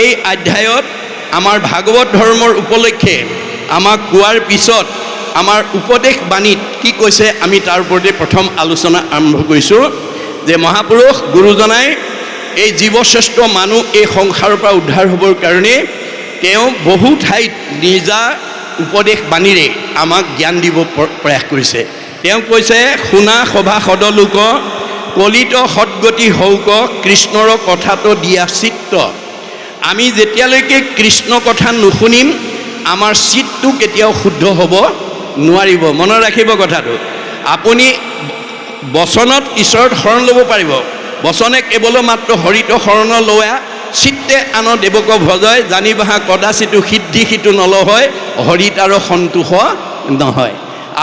এই অধ্যায়ত আমাৰ ভাগৱত ধৰ্মৰ উপলক্ষে আমাক কোৱাৰ পিছত আমাৰ উপদেশ বাণীত কি কৈছে আমি তাৰ ওপৰতে প্ৰথম আলোচনা আৰম্ভ কৰিছোঁ যে মহাপুৰুষ গুৰুজনাই এই জীৱশ্ৰেষ্ঠ মানুহ এই সংসাৰৰ পৰা উদ্ধাৰ হ'বৰ কাৰণে তেওঁ বহু ঠাইত নিজা উপদেশ বাণীৰে আমাক জ্ঞান দিব প্ৰয়াস কৰিছে। তেওঁ কৈছে শুনা সভা সদলোক কলিত সদগতি হৌক কৃষ্ণৰ কথাটো দিয়া চিত্ত। আমি যেতিয়ালৈকে কৃষ্ণ কথা নুশুনিম আমাৰ চিত্তটো কেতিয়াও শুদ্ধ হ'ব নোৱাৰিব। মনত ৰাখিব কথাটো। আপুনি বচনত ঈশ্বৰত শৰণ ল'ব পাৰিব, বচনে কেৱল মাত্ৰ হৰিত শৰণ লোৱা চিত্তে আন দেৱক ভজয় জানিবাহা কদাচিতো সিদ্ধি সিটো নলহয় হৰিত আৰু সন্তোষ নহয়।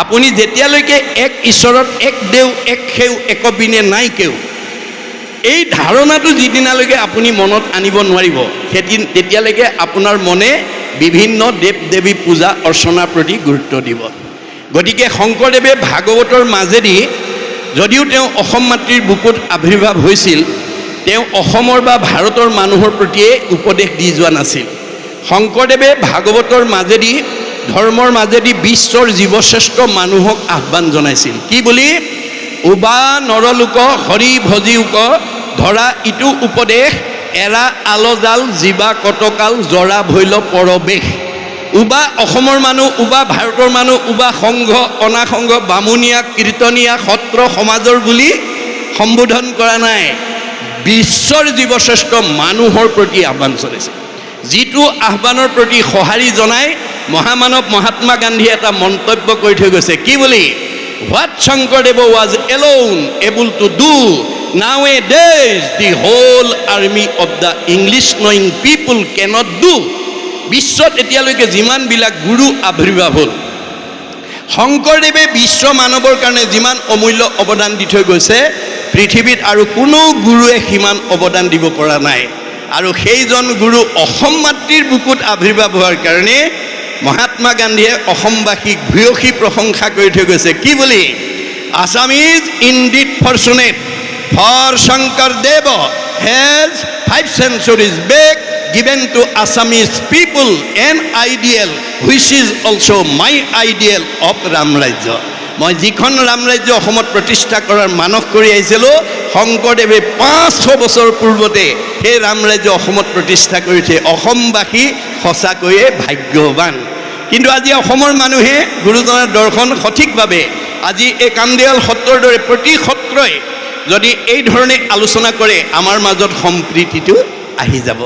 আপুনি যেতিয়ালৈকে এক ঈশ্বৰত এক দেও এক সেউ একবিনে নাই কেও এই ধাৰণাটো যিদিনালৈকে আপুনি মনত আনিব নোৱাৰিব তেতিয়ালৈকে আপোনাৰ মনে বিভিন্ন দেৱ দেৱী পূজা অৰ্চনাৰ প্ৰতি গুৰুত্ব দিব। গতিকে শংকৰদেৱে ভাগৱতৰ মাজেদি যদিও তেওঁ অসম মাতৃৰ বুকুত আৱিৰ্ভাৱ হৈছিল তেওঁ অসমৰ বা ভাৰতৰ মানুহৰ প্ৰতিয়ে উপদেশ দি যোৱা নাছিল। শংকৰদেৱে ভাগৱতৰ মাজেদি ধৰ্মৰ মাজেদি বিশ্বৰ জীৱশ্ৰেষ্ঠ মানুহক আহ্বান জনাইছিল কি বুলি উবা নৰলোক হৰি ভজিউক ধৰা ইটো উপদেশ এৰা আলজাল জীৱা কটকাল জৰা ভৈল পৰবেশ। উবা অসমৰ মানুহ উবা ভাৰতৰ মানুহ উবা সংঘ অনাসংঘ বামুণীয়া কীৰ্তনীয়া সত্ৰ সমাজৰ বুলি সম্বোধন কৰা নাই, বিশ্বৰ জীৱশ্ৰেষ্ঠ মানুহৰ প্ৰতি আহ্বান চলাইছে। যিটো আহ্বানৰ প্ৰতি সঁহাৰি জনাই মহামানৱ মহাত্মা গান্ধীয়ে এটা মন্তব্য কৰি থৈ গৈছে কি বুলি what Sankardev was alone able to do nowadays the whole army of the English knowing people cannot do. বিশ্বত এতিয়ালৈকে যিমানবিলাক গুৰু আৱিৰ্ভাৱ হ'ল শংকৰদেৱে বিশ্ব মানৱৰ কাৰণে যিমান অমূল্য অৱদান দি থৈ গৈছে পৃথিৱীত আৰু কোনো গুৰুৱে সিমান অৱদান দিব পৰা নাই। আৰু সেইজন গুৰু অসম মাতৃৰ বুকুত আৱিৰ্ভাৱ হোৱাৰ কাৰণে মহাত্মা গান্ধীয়ে অসমবাসীক ভূয়সী প্ৰশংসা কৰি থৈ গৈছে কি বুলি Assam is indeed fortunate for Sankardev has 5 centuries back given to Assamese people an ideal which is also my ideal of Ram Rajya। মই যিখন ৰাম ৰাজ্য অসমত প্ৰতিষ্ঠা কৰাৰ মানস কৰি আহিছিলোঁ শংকৰদেৱে 500 বছৰ পূৰ্বতে সেই ৰাম ৰাজ্য অসমত প্ৰতিষ্ঠা কৰিছে। অসমবাসী সঁচাকৈয়ে ভাগ্যৱান। কিন্তু আজি অসমৰ মানুহে গুৰুজনাৰ দৰ্শন সঠিকভাৱে আজি এই কামদেৱাল সত্ৰৰ দৰে প্ৰতি সত্ৰই যদি এই ধৰণে আলোচনা কৰে আমাৰ মাজত সম্প্ৰীতিটো আহি যাব,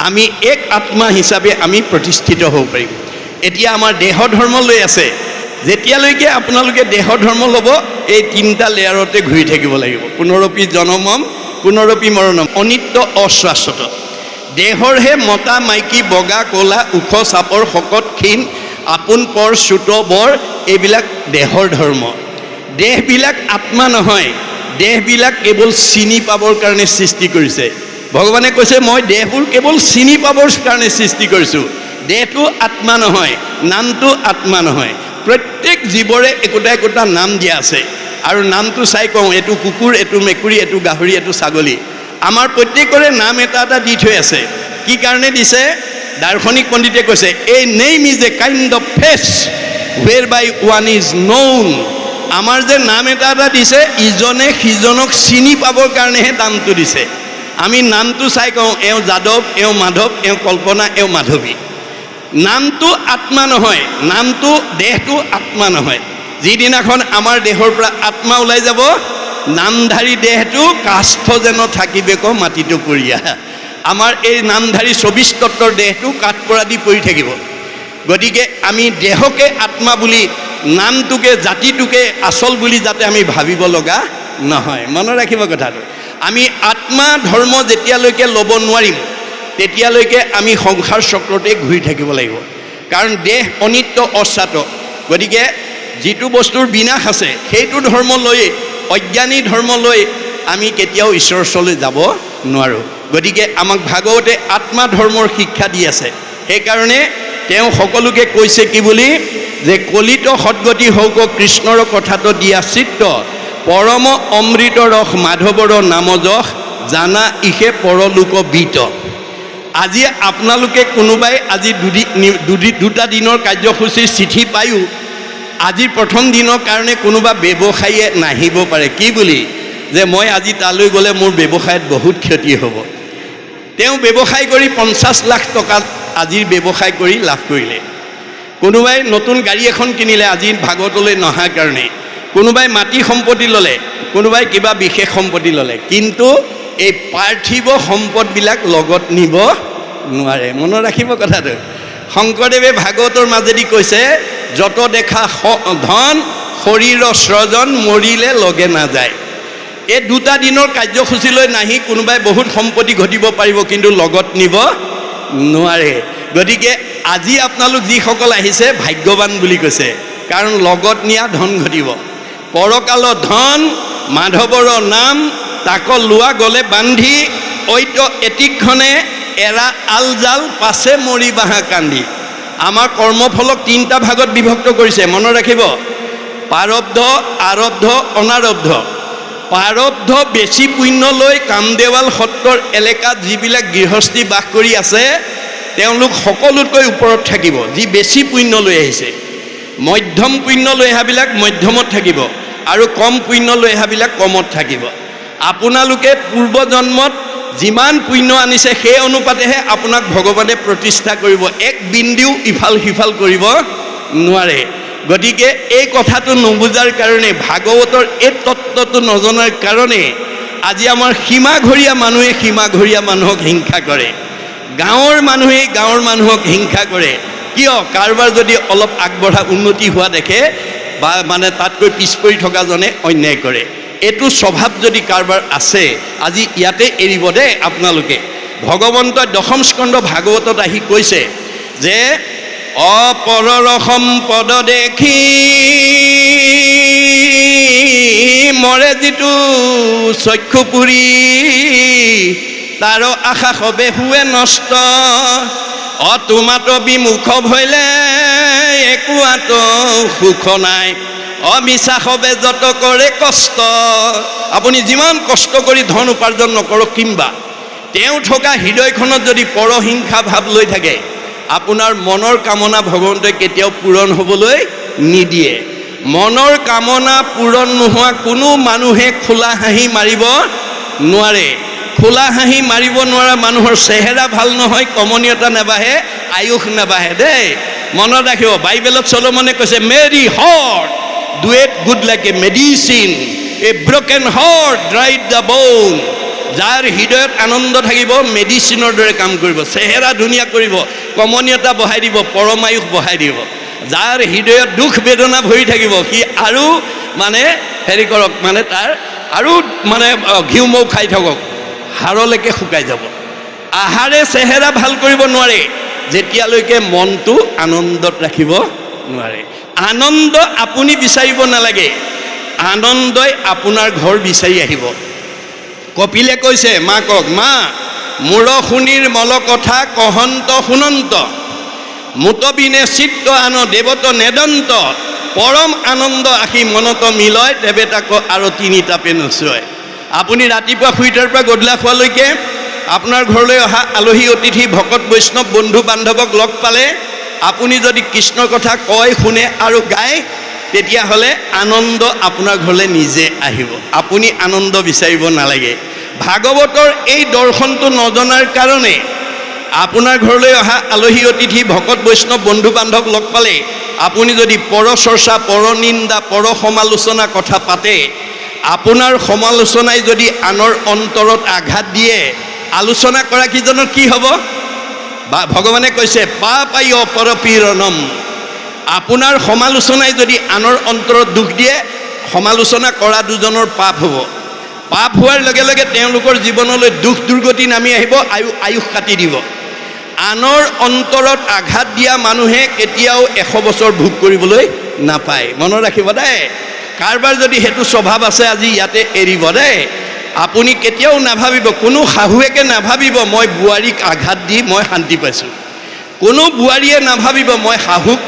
আমি এক আত্মা হিচাপে আমি প্ৰতিষ্ঠিত হ'ব পাৰিম। এতিয়া আমাৰ দেহ ধৰ্ম লৈ আছে, যেতিয়ালৈকে আপোনালোকে দেহ ধৰ্ম ল'ব এই 3টা লেয়াৰতে ঘূৰি থাকিব লাগিব। পুনৰপি জনমম পুনৰপি মৰণম অনিত্য অশ্বাশ্বত। দেহৰহে মতা মাইকী বগা ক'লা ওখ চাপৰ শকত ক্ষীণ আপোন পৰ চুত বৰ এইবিলাক দেহৰ ধৰ্ম। দেহবিলাক আত্মা নহয়, দেহবিলাক কেৱল চিনি পাবৰ কাৰণে সৃষ্টি কৰিছে। ভগৱানে কৈছে মই দেহবোৰ কেৱল চিনি পাবৰ কাৰণে সৃষ্টি কৰিছোঁ, দেহটো আত্মা নহয়, নামটো আত্মা নহয়। প্ৰত্যেক জীৱৰে একোটা একোটা নাম দিয়া আছে আৰু নামটো চাই কওঁ এইটো কুকুৰ এইটো মেকুৰী এইটো গাহৰি এইটো ছাগলী। আমাৰ প্ৰত্যেকৰে নাম এটা এটা দি থৈ আছে। কি কাৰণে দিছে? দাৰ্শনিক পণ্ডিতে কৈছে এই name is a kind of face whereby one is known. আমাৰ যে নাম এটা এটা দিছে ইজনে সিজনক চিনি পাবৰ কাৰণেহে নামটো দিছে। আমি নামটো চাই কওঁ এওঁ যাদৱ এওঁ মাধৱ এওঁ কল্পনা এওঁ মাধৱী। নামটো আত্মা নহয়, নামটো দেহটো আত্মা নহয়। যিদিনাখন আমাৰ দেহৰ পৰা আত্মা ওলাই যাব নামধাৰী দেহটো কাষ্ঠ যেন থাকিবে ক মাটিটো পৰিয়া। আমাৰ এই নামধাৰী 24 তত্ত্বৰ দেহটো কাঠপৰা দি পৰি থাকিব। গতিকে আমি দেহকে আত্মা বুলি নামটোকে জাতিটোকে আচল বুলি যাতে আমি ভাবিব লগা নহয়। মনত ৰাখিব কথাটো। আমি আত্মা ধৰ্ম যেতিয়ালৈকে ল'ব নোৱাৰিম তেতিয়ালৈকে আমি সংসাৰ চক্ৰতে ঘূৰি থাকিব লাগিব। কাৰণ দেহ অনিত্য অশ্বাত। গতিকে যিটো বস্তুৰ বিনাশ আছে সেইটো ধৰ্ম লৈ অজ্ঞানী ধৰ্ম লৈ আমি কেতিয়াও ঈশ্বৰৰ ওচৰলৈ যাব নোৱাৰোঁ। গতিকে আমাক ভাগৱতে আত্মা ধৰ্মৰ শিক্ষা দি আছে। সেইকাৰণে তেওঁ সকলোকে কৈছে কি বুলি যে কলিত সদগতি হওক কৃষ্ণৰ কথাটো দিয়া চিত্ত পৰম অমৃত ৰস মাধৱৰ নাম যশ জানা ইহে পৰলোক বিত। আজি আপোনালোকে কোনোবাই আজি দুটা দিনৰ কাৰ্যসূচীৰ চিঠি পায়ো আজিৰ প্ৰথম দিনৰ কাৰণে কোনোবা ব্যৱসায়ীয়ে নাহিব পাৰে, কি বুলি যে মই আজি তালৈ গ'লে মোৰ ব্যৱসায়ত বহুত ক্ষতি হ'ব। তেওঁ ব্যৱসায় কৰি 50 লাখ টকা আজিৰ ব্যৱসায় কৰি লাভ কৰিলে। কোনোবাই নতুন গাড়ী এখন কিনিলে আজিৰ ভাগৱতলৈ নহাৰ কাৰণে, কোনোবাই মাটি সম্পত্তি ল'লে, কোনোবাই কিবা বিশেষ সম্পত্তি ল'লে, কিন্তু এই পাৰ্থিৱ সম্পদবিলাক লগত নিব নোৱাৰে। মনত ৰাখিব কথাটো। শংকৰদেৱে ভাগৱতৰ মাজেদি কৈছে যত দেখা ধন শৰীৰৰ স্ৰজন মৰিলে লগে নাযায়। এই দুটা দিনৰ কাৰ্যসূচীলৈ নাহি কোনোবাই বহুত সম্পত্তি ঘটিব পাৰিব, কিন্তু লগত নিব নোৱাৰে। গতিকে আজি আপোনালোক যিসকল আহিছে ভাগ্যৱান বুলি কৈছে, কাৰণ লগত নিয়া ধন ঘটিব। পৰকালৰ ধন মাধৱৰ নাম তাক লোৱা গ'লে বান্ধি ঐত এটিক্ষণে এৰা আলজাল পাছে মৰি বাহা কান্দি। আমাৰ কৰ্মফলক 3টা ভাগত বিভক্ত কৰিছে, মনত ৰাখিব। প্ৰাৰব্ধ, আৰব্ধ, অনাৰব্ধ। প্ৰাৰব্ধ বেছি পুণ্য লৈ কামদেৱাল সত্ৰৰ এলেকাত যিবিলাক গৃহস্থী বাস কৰি আছে তেওঁলোক সকলোতকৈ ওপৰত থাকিব, যি বেছি পুণ্য লৈ আহিছে। মধ্যম পুণ্য লৈ অহাবিলাক মধ্যমত থাকিব, আৰু কম পুণ্য লৈ অহাবিলাক কমত থাকিব। আপোনালোকে পূৰ্বজন্মত যিমান পুণ্য আনিছে সেই অনুপাতেহে আপোনাক ভগৱানে প্ৰতিষ্ঠা কৰিব, এক বিন্দুও ইফাল সিফাল কৰিব নোৱাৰে। গতিকে এই কথাটো নুবুজাৰ কাৰণে, ভাগৱতৰ এই তত্ত্বটো নজনাৰ কাৰণে আজি আমাৰ সীমাঘৰীয়া মানুহে সীমাঘৰীয়া মানুহক হিংসা কৰে, গাঁৱৰ মানুহে গাঁৱৰ মানুহক হিংসা কৰে। কিয়? কাৰোবাৰ যদি অলপ আগবঢ়া উন্নতি হোৱা দেখে বা মানে তাতকৈ পিছ পৰি থকাজনে অন্যায় কৰে। এইটো স্বভাৱ যদি কাৰোবাৰ আছে আজি ইয়াতে এৰিব দেই আপোনালোকে। ভগৱন্তই 10ম স্কন্ধ ভাগৱতত আহি কৈছে যে অপৰৰ সম্পদ দেখি মৰে যিটো চক্ষু পুৰি, তাৰ আশা সবে হুৱে নষ্ট। তোমাত বিমুখ ভৈলে একো আত সুখ নাই, অমিছা সবে যত কৰে কষ্ট। আপুনি যিমান কষ্ট কৰি ধন উপাৰ্জন নকৰক কিম্বা তেওঁ থকা হৃদয়খনত যদি পৰহিংসা ভাৱ লৈ থাকে, আপোনাৰ মনৰ কামনা ভগৱন্তই কেতিয়াও পূৰণ হ'বলৈ নিদিয়ে। মনৰ কামনা পূৰণ নোহোৱা কোনো মানুহে খোলা হাঁহি মাৰিব নোৱাৰে। খোলা হাঁহি মাৰিব নোৱাৰা মানুহৰ চেহেৰা ভাল নহয়, কমনীয়তা নাবাঢ়ে, আয়ুস নাবাঢ়ে দেই। মনত ৰাখিব, বাইবেলত চলমনে কৈছে merry heart do it good like a medicine, a broken heart dried the bone. যাৰ হৃদয়ত আনন্দ থাকিব মেডিচিনৰ দৰে কাম কৰিব, চেহেৰা ধুনীয়া কৰিব, কমনীয়তা বঢ়াই দিব, পৰমায়ুস বঢ়াই দিব। যাৰ হৃদয়ত দুখ বেদনা ভৰি থাকিব সি আৰু মানে হেৰি কৰক, মানে তাৰ আৰু মানে ঘিউ মৌ খাই থাকক, হাড়লৈকে শুকাই যাব। আহাৰে চেহেৰা ভাল কৰিব নোৱাৰে যেতিয়ালৈকে মনটো আনন্দত ৰাখিব নোৱাৰে। আনন্দ আপুনি বিচাৰিব নালাগে, আনন্দই আপোনাৰ ঘৰ বিচাৰি আহিব। কপিলে কৈছে মাকক, মা মূৰ শুনিৰ মল কথা কহন্ত শুনন্ত, মুতবিনে চিত্ত আন দেৱত নেদন্ত, পৰম আনন্দ আহি মনত মিলয় তেবে তাক আৰু 3টা পে নচুৱায়। আপুনি ৰাতিপুৱা শুই উঠাৰ পৰা গধূলা খোৱালৈকে আপোনাৰ ঘৰলৈ অহা আলহী অতিথি ভকত বৈষ্ণৱ বন্ধু বান্ধৱক লগ পালে আপুনি যদি কৃষ্ণৰ কথা কয়, শুনে আৰু গায়, তেতিয়াহ'লে আনন্দ আপোনাৰ ঘৰলৈ নিজে আহিব। আপুনি আনন্দ বিচাৰিব নালাগে। ভাগৱতৰ এই দৰ্শনটো নজনাৰ কাৰণে আপোনাৰ ঘৰলৈ অহা আলহী অতিথি ভকত বৈষ্ণৱ বন্ধু বান্ধৱ লগ পালে আপুনি যদি পৰচৰ্চা, পৰনিন্দা, পৰ সমালোচনা কথা পাতে, আপোনাৰ সমালোচনাই যদি আনৰ অন্তৰত আঘাত দিয়ে, আলোচনা কৰা কিজনৰ কি হ'ব? বা ভগৱানে কৈছে পাপাই পৰপীড়নম। আপোনাৰ সমালোচনাই যদি আনৰ অন্তৰত দুখ দিয়ে, সমালোচনা কৰা দুজনৰ পাপ হ'ব। পাপ হোৱাৰ লগে লগে তেওঁলোকৰ জীৱনলৈ দুখ দুৰ্গতি নামি আহিব, আয়ুস কাটি দিব। আনৰ অন্তৰত আঘাত দিয়া মানুহে কেতিয়াও 100 বছৰ ভোগ কৰিবলৈ নাপায়। মনত ৰাখিব দেই। কাৰোবাৰ যদি সেইটো স্বভাৱ আছে আজি ইয়াতে এৰিব দেই। আপুনি কেতিয়াও নাভাবিব, কোনো শাহুৱেকে নাভাবিব মই বোৱাৰীক আঘাত দি মই শান্তি পাইছোঁ। কোনো বোৱাৰীয়ে নাভাবিব মই শাহুক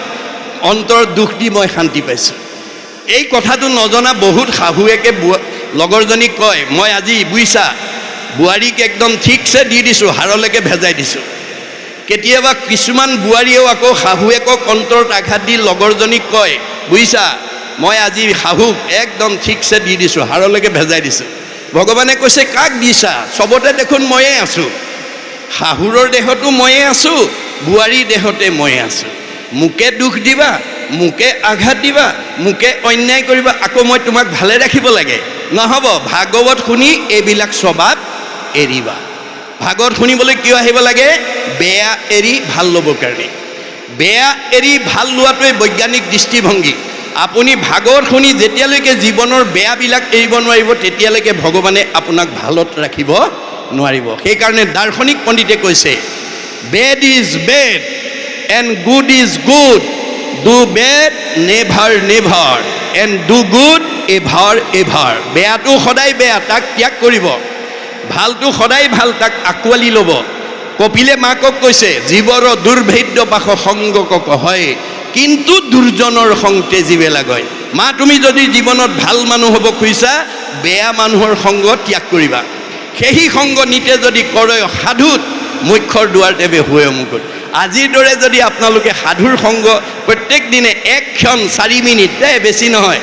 অন্তৰত দুখ দি মই শান্তি পাইছোঁ। এই কথাটো নজনা বহুত শাহুৱেকে লগৰজনীক কয়, মই আজি বুইছা বোৱাৰীক একদম ঠিকছে দি দিছোঁ, হাড়লৈকে ভেজাই দিছোঁ। কেতিয়াবা কিছুমান বোৱাৰীয়েও আকৌ শাহুৱেকক অন্তৰত আঘাত দি লগৰজনীক কয়, বুজিছা মই আজি শাহুক একদম ঠিকছে দি দিছোঁ, হাড়লৈকে ভেজাই দিছোঁ। ভগৱানে কৈছে কাক দিছা? চবতে দেখোন ময়ে আছোঁ, শাহুৰৰ দেহতো ময়ে আছোঁ, বোৱাৰীৰ দেহতে ময়ে আছোঁ। মোকে দুখ দিবা, মোকে আঘাত দিবা, মোকে অন্যায় কৰিবা, আকৌ মই তোমাক ভালে ৰাখিব লাগে? নহ'ব। ভাগৱত শুনি এইবিলাক স্বভাৱ এৰিবা। ভাগৱত শুনিবলৈ কিয় আহিব লাগে? বেয়া এৰি ভাল ল'বৰ কাৰণে। বেয়া এৰি ভাল লোৱাটোৱে বৈজ্ঞানিক দৃষ্টিভংগী। আপুনি ভাগৱত শুনি যেতিয়ালৈকে জীৱনৰ বেয়াবিলাক এৰিব নোৱাৰিব, তেতিয়ালৈকে ভগৱানে আপোনাক ভালত ৰাখিব নোৱাৰিব। সেইকাৰণে দাৰ্শনিক পণ্ডিতে কৈছে, bed is bed and good is good, do bed never never and do good ever ever. বেয়াটো সদায় বেয়া, তাক ত্যাগ কৰিব। ভালটো সদায় ভাল, তাক আঁকোৱালি ল'ব। কপিলে মাকক কৈছে, জীৱৰ দুৰ্ভেদ্য পাশ সংগক হয়, কিন্তু দুৰ্জনৰ সংতে জীৱে লাগয়। মা তুমি যদি জীৱনত ভাল মানুহ হ'ব খুজিছা, বেয়া মানুহৰ সংগ ত্যাগ কৰিবা। সেই সংগ নিতে যদি কৰে সাধুত, মুখ্যৰ দুৱাৰ তেবে হুৱে মুকুট। আজিৰ দৰে যদি আপোনালোকে সাধুৰ সংগ প্ৰত্যেক দিনে 1 ক্ষণ 4 মিনিট, বেছি নহয়,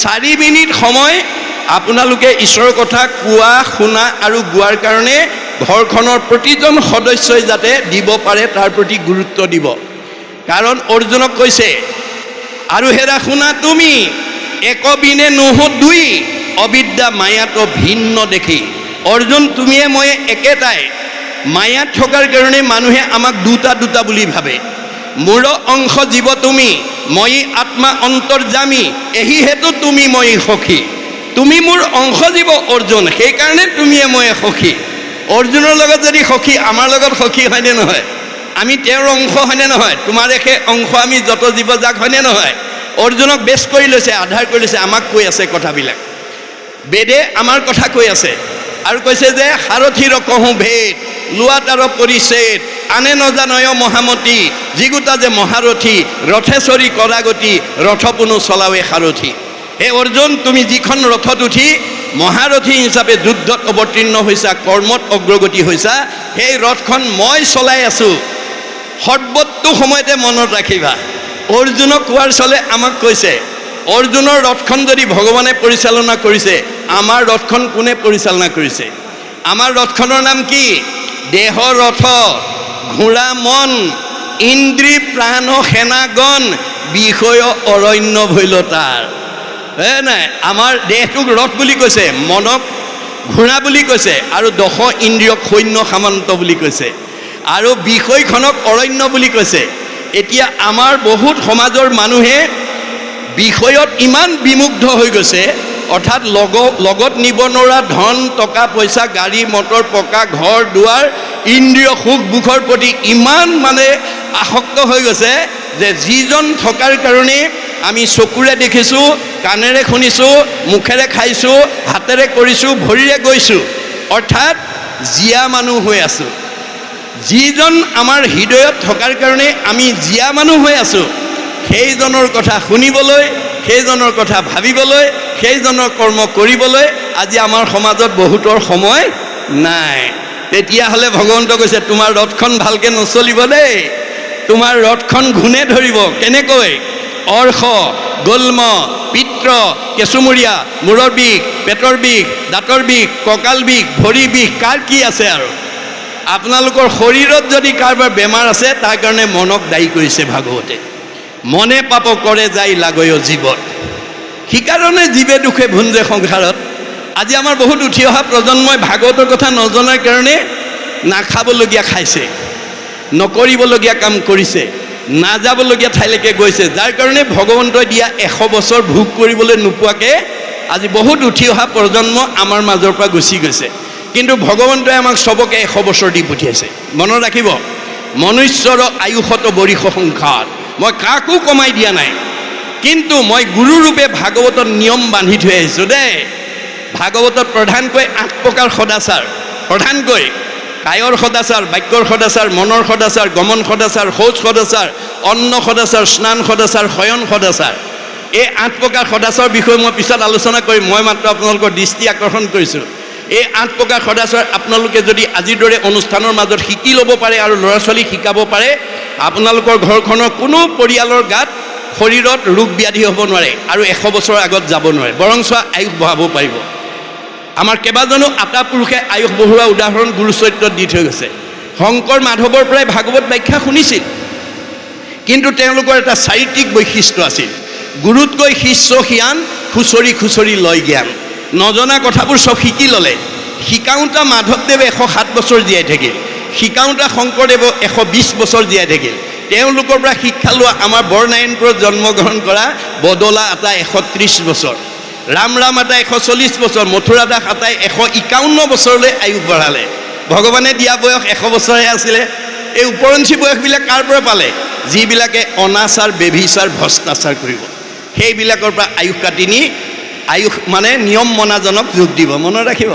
4 মিনিট সময় আপোনালোকে ঈশ্বৰৰ কথা কোৱা, শুনা আৰু গোৱাৰ কাৰণে ঘৰখনৰ প্ৰতিজন সদস্যই যাতে দিব পাৰে তাৰ প্ৰতি গুৰুত্ব দিব। কাৰণ অৰ্জুনক কৈছে, আৰু হেৰা শুনা তুমি, একবিনে নহো দুই, অবিদ্যা মায়াতো ভিন্ন দেখি। অৰ্জুন তুমিয়ে মই একেটাই। মায়াত থকাৰ কাৰণে মানুহে আমাক দুটা দুটা বুলি ভাবে। মোৰ অংশ জীৱ তুমি, মই আত্মা অন্তৰ্যামী, এহি হেতু তুমি মই সখী। তুমি মোৰ অংশ জীৱ অৰ্জুন, সেইকাৰণে তুমিয়ে মই সখী। অৰ্জুনৰ লগত যদি সখী, আমাৰ লগত সখী হয়নে নহয়? আমি তেওঁৰ অংশ হয়নে নহয়? তোমাৰে সেই অংশ আমি যত জীৱ যাক হয়নে নহয়? অৰ্জুনক বেছ কৰি লৈছে, আধাৰ কৰি লৈছে, আমাক কৈ আছে কথাবিলাক। বেদে আমাৰ কথা কৈ আছে আৰু কৈছে যে সাৰথীৰ কহোঁ ভেদ, লোৱা তাৰ পৰিছেদ, আনে নজানয় মহামতী, যিগোটা যে মহাৰথী, ৰথে চৰি কৰাগতি, ৰথ পুনো চলাৱে সাৰথী। হে অৰ্জুন, তুমি যিখন ৰথত উঠি মহাৰথী হিচাপে যুদ্ধত অৱতীৰ্ণ হৈছা, কৰ্মত অগ্ৰগতি হৈছা, সেই ৰথখন মই চলাই আছোঁ। সৰ্বতো সময়তে মনত ৰাখিবা। অৰ্জুনক কোৱাৰ চলে আমাক কৈছে, অৰ্জুনৰ ৰথখন যদি ভগৱানে পৰিচালনা কৰিছে, আমাৰ ৰথখন কোনে পৰিচালনা কৰিছে? আমাৰ ৰথখনৰ নাম কি? দেহ ৰথ, ঘোঁৰা মন, ইন্দ্ৰী প্ৰাণ সেনাগণ, বিষয় অৰণ্য ভৈলতাৰ। নাই, আমাৰ দেহটোক ৰথ বুলি কৈছে, মনক ঘোঁৰা বুলি কৈছে, আৰু 10 ইন্দ্ৰিয়ক সৈন্য সামন্ত বুলি কৈছে, আৰু বিষয়খনক অৰণ্য বুলি কৈছে। এতিয়া আমাৰ বহুত সমাজৰ মানুহে বিষয়ত ইমান বিমুগ্ধ হৈ গৈছে, অৰ্থাৎ লগত নিব নোৱাৰা ধন টকা পইচা, গাড়ী মটৰ, পকা ঘৰ দুৱাৰ, ইন্দ্ৰিয় সুখ বুখৰ প্ৰতি ইমান আসক্ত হৈ গৈছে যে যিজন থকাৰ কাৰণে আমি চকুৰে দেখিছোঁ, কাণেৰে শুনিছোঁ, মুখেৰে খাইছোঁ, হাতেৰে কৰিছোঁ, ভৰিৰে গৈছোঁ, অৰ্থাৎ জীয়া মানুহ হৈ আছোঁ। যিজন আমাৰ হৃদয়ত থকাৰ কাৰণে আমি জীয়া মানুহ হৈ আছোঁ, সেইজনৰ কথা শুনিবলৈ, সেইজনৰ কথা ভাবিবলৈ, সেইজনৰ কৰ্ম কৰিবলৈ আজি আমাৰ সমাজত বহুতৰ সময় নাই। তেতিয়াহ'লে ভগৱন্ত কৈছে, তোমাৰ ৰথখন ভালকৈ নচলিব দেই, তোমাৰ ৰথখন ঘূণে ধৰিব। কেনেকৈ? অৰ্শ, গল্ম, পিত্ৰ, কেঁচুমূৰীয়া, মূৰৰ বিষ, পেটৰ বিষ, দাঁতৰ বিষ, কঁকাল বিষ, ভৰি বিষ, কাৰ কি আছে আৰু? আপোনালোকৰ শৰীৰত যদি কাৰোবাৰ বেমাৰ আছে, তাৰ কাৰণে মনক দায়ী কৰিছে ভাগৱতে। মনে পাপ কৰে যাই লাগয় জীৱত, সিকাৰণে জীৱে দুখে ভুঞ্জে সংসাৰত। আজি আমাৰ বহুত উঠি অহা প্ৰজন্মই ভাগৱতৰ কথা নজনাৰ কাৰণে নাখাবলগীয়া খাইছে, নকৰিবলগীয়া কাম কৰিছে, নাযাবলগীয়া ঠাইলৈকে গৈছে, যাৰ কাৰণে ভগৱন্তই দিয়া 100 বছৰ ভোগ কৰিবলৈ নোপোৱাকৈ আজি বহুত উঠি অহা প্ৰজন্ম আমাৰ মাজৰ পৰা গুচি গৈছে। কিন্তু ভগৱন্তই আমাক চবকে 100 বছৰ দি পঠিয়াইছে। মনত ৰাখিব, মনুষ্যৰ আয়ুষত বৰিষ সংসাৰ, মই কাকো কমাই দিয়া নাই, কিন্তু মই গুৰুৰূপে ভাগৱতত নিয়ম বান্ধি থৈ আহিছোঁ দেই। ভাগৱতত প্ৰধানকৈ 8 প্ৰকাৰ সদাচাৰ, প্ৰধানকৈ কায়ৰ সদাচাৰ, বাক্যৰ সদাচাৰ, মনৰ সদাচাৰ, গমন সদাচাৰ, শৌচ সদাচাৰ, অন্ন সদাচাৰ, স্নান সদাচাৰ, শয়ন সদাচাৰ। এই 8 প্ৰকাৰ সদাচাৰৰ বিষয়ে মই পিছত আলোচনা কৰিম, মই মাত্ৰ আপোনালোকৰ দৃষ্টি আকৰ্ষণ কৰিছোঁ। এই 8 প্ৰকাৰ সদাচাৰ আপোনালোকে যদি আজিৰ দৰে অনুষ্ঠানৰ মাজত শিকি ল'ব পাৰে আৰু ল'ৰা ছোৱালীক শিকাব পাৰে, আপোনালোকৰ ঘৰখনৰ কোনো পৰিয়ালৰ গাত শৰীৰত ৰোগ ব্যাধি হ'ব নোৱাৰে আৰু 100 বছৰৰ আগত যাব নোৱাৰে, বৰঞ্চ আয়ুস বঢ়াব পাৰিব। আমাৰ কেইবাজনো আতা পুৰুষে আয়ুস বঢ়োৱা উদাহৰণ গুৰু চৰিত্ৰত দি থৈ গৈছে। শংকৰ মাধৱৰ পৰাই ভাগৱত ব্যাখ্যা শুনিছিল, কিন্তু তেওঁলোকৰ এটা চাৰিত্ৰিক বৈশিষ্ট্য আছিল। গুৰুতকৈ শিষ্য সিয়ান, খুচৰি খুচৰি লয় জ্ঞান। নজনা কথাবোৰ চব শিকি ল'লে। শিকাওঁতা মাধৱদেৱে 107 বছৰ জীয়াই থাকিল, শিকাওঁতা শংকৰদেৱ 120 বছৰ জীয়াই থাকিল। তেওঁলোকৰ পৰা শিক্ষা লোৱা আমাৰ বৰনাৰায়ণপুৰত জন্মগ্ৰহণ কৰা বদলা আতা 130 বছৰ, ৰাম আতা 140 বছৰ, মথুৰা দাস আতাই 151 বছৰলৈ আয়ুস বঢ়ালে। ভগৱানে দিয়া বয়স 100 বছৰহে আছিলে। এই ওপৰঞ্চি বয়সবিলাক কাৰ পৰা পালে? যিবিলাকে অনাচাৰ, বেভিচাৰ, ভ্ৰষ্টাচাৰ কৰিব, সেইবিলাকৰ পৰা আয়ুস কাটি নি আয়ুস মানে নিয়ম মনাজনক যোগ দিব, মনত ৰাখিব।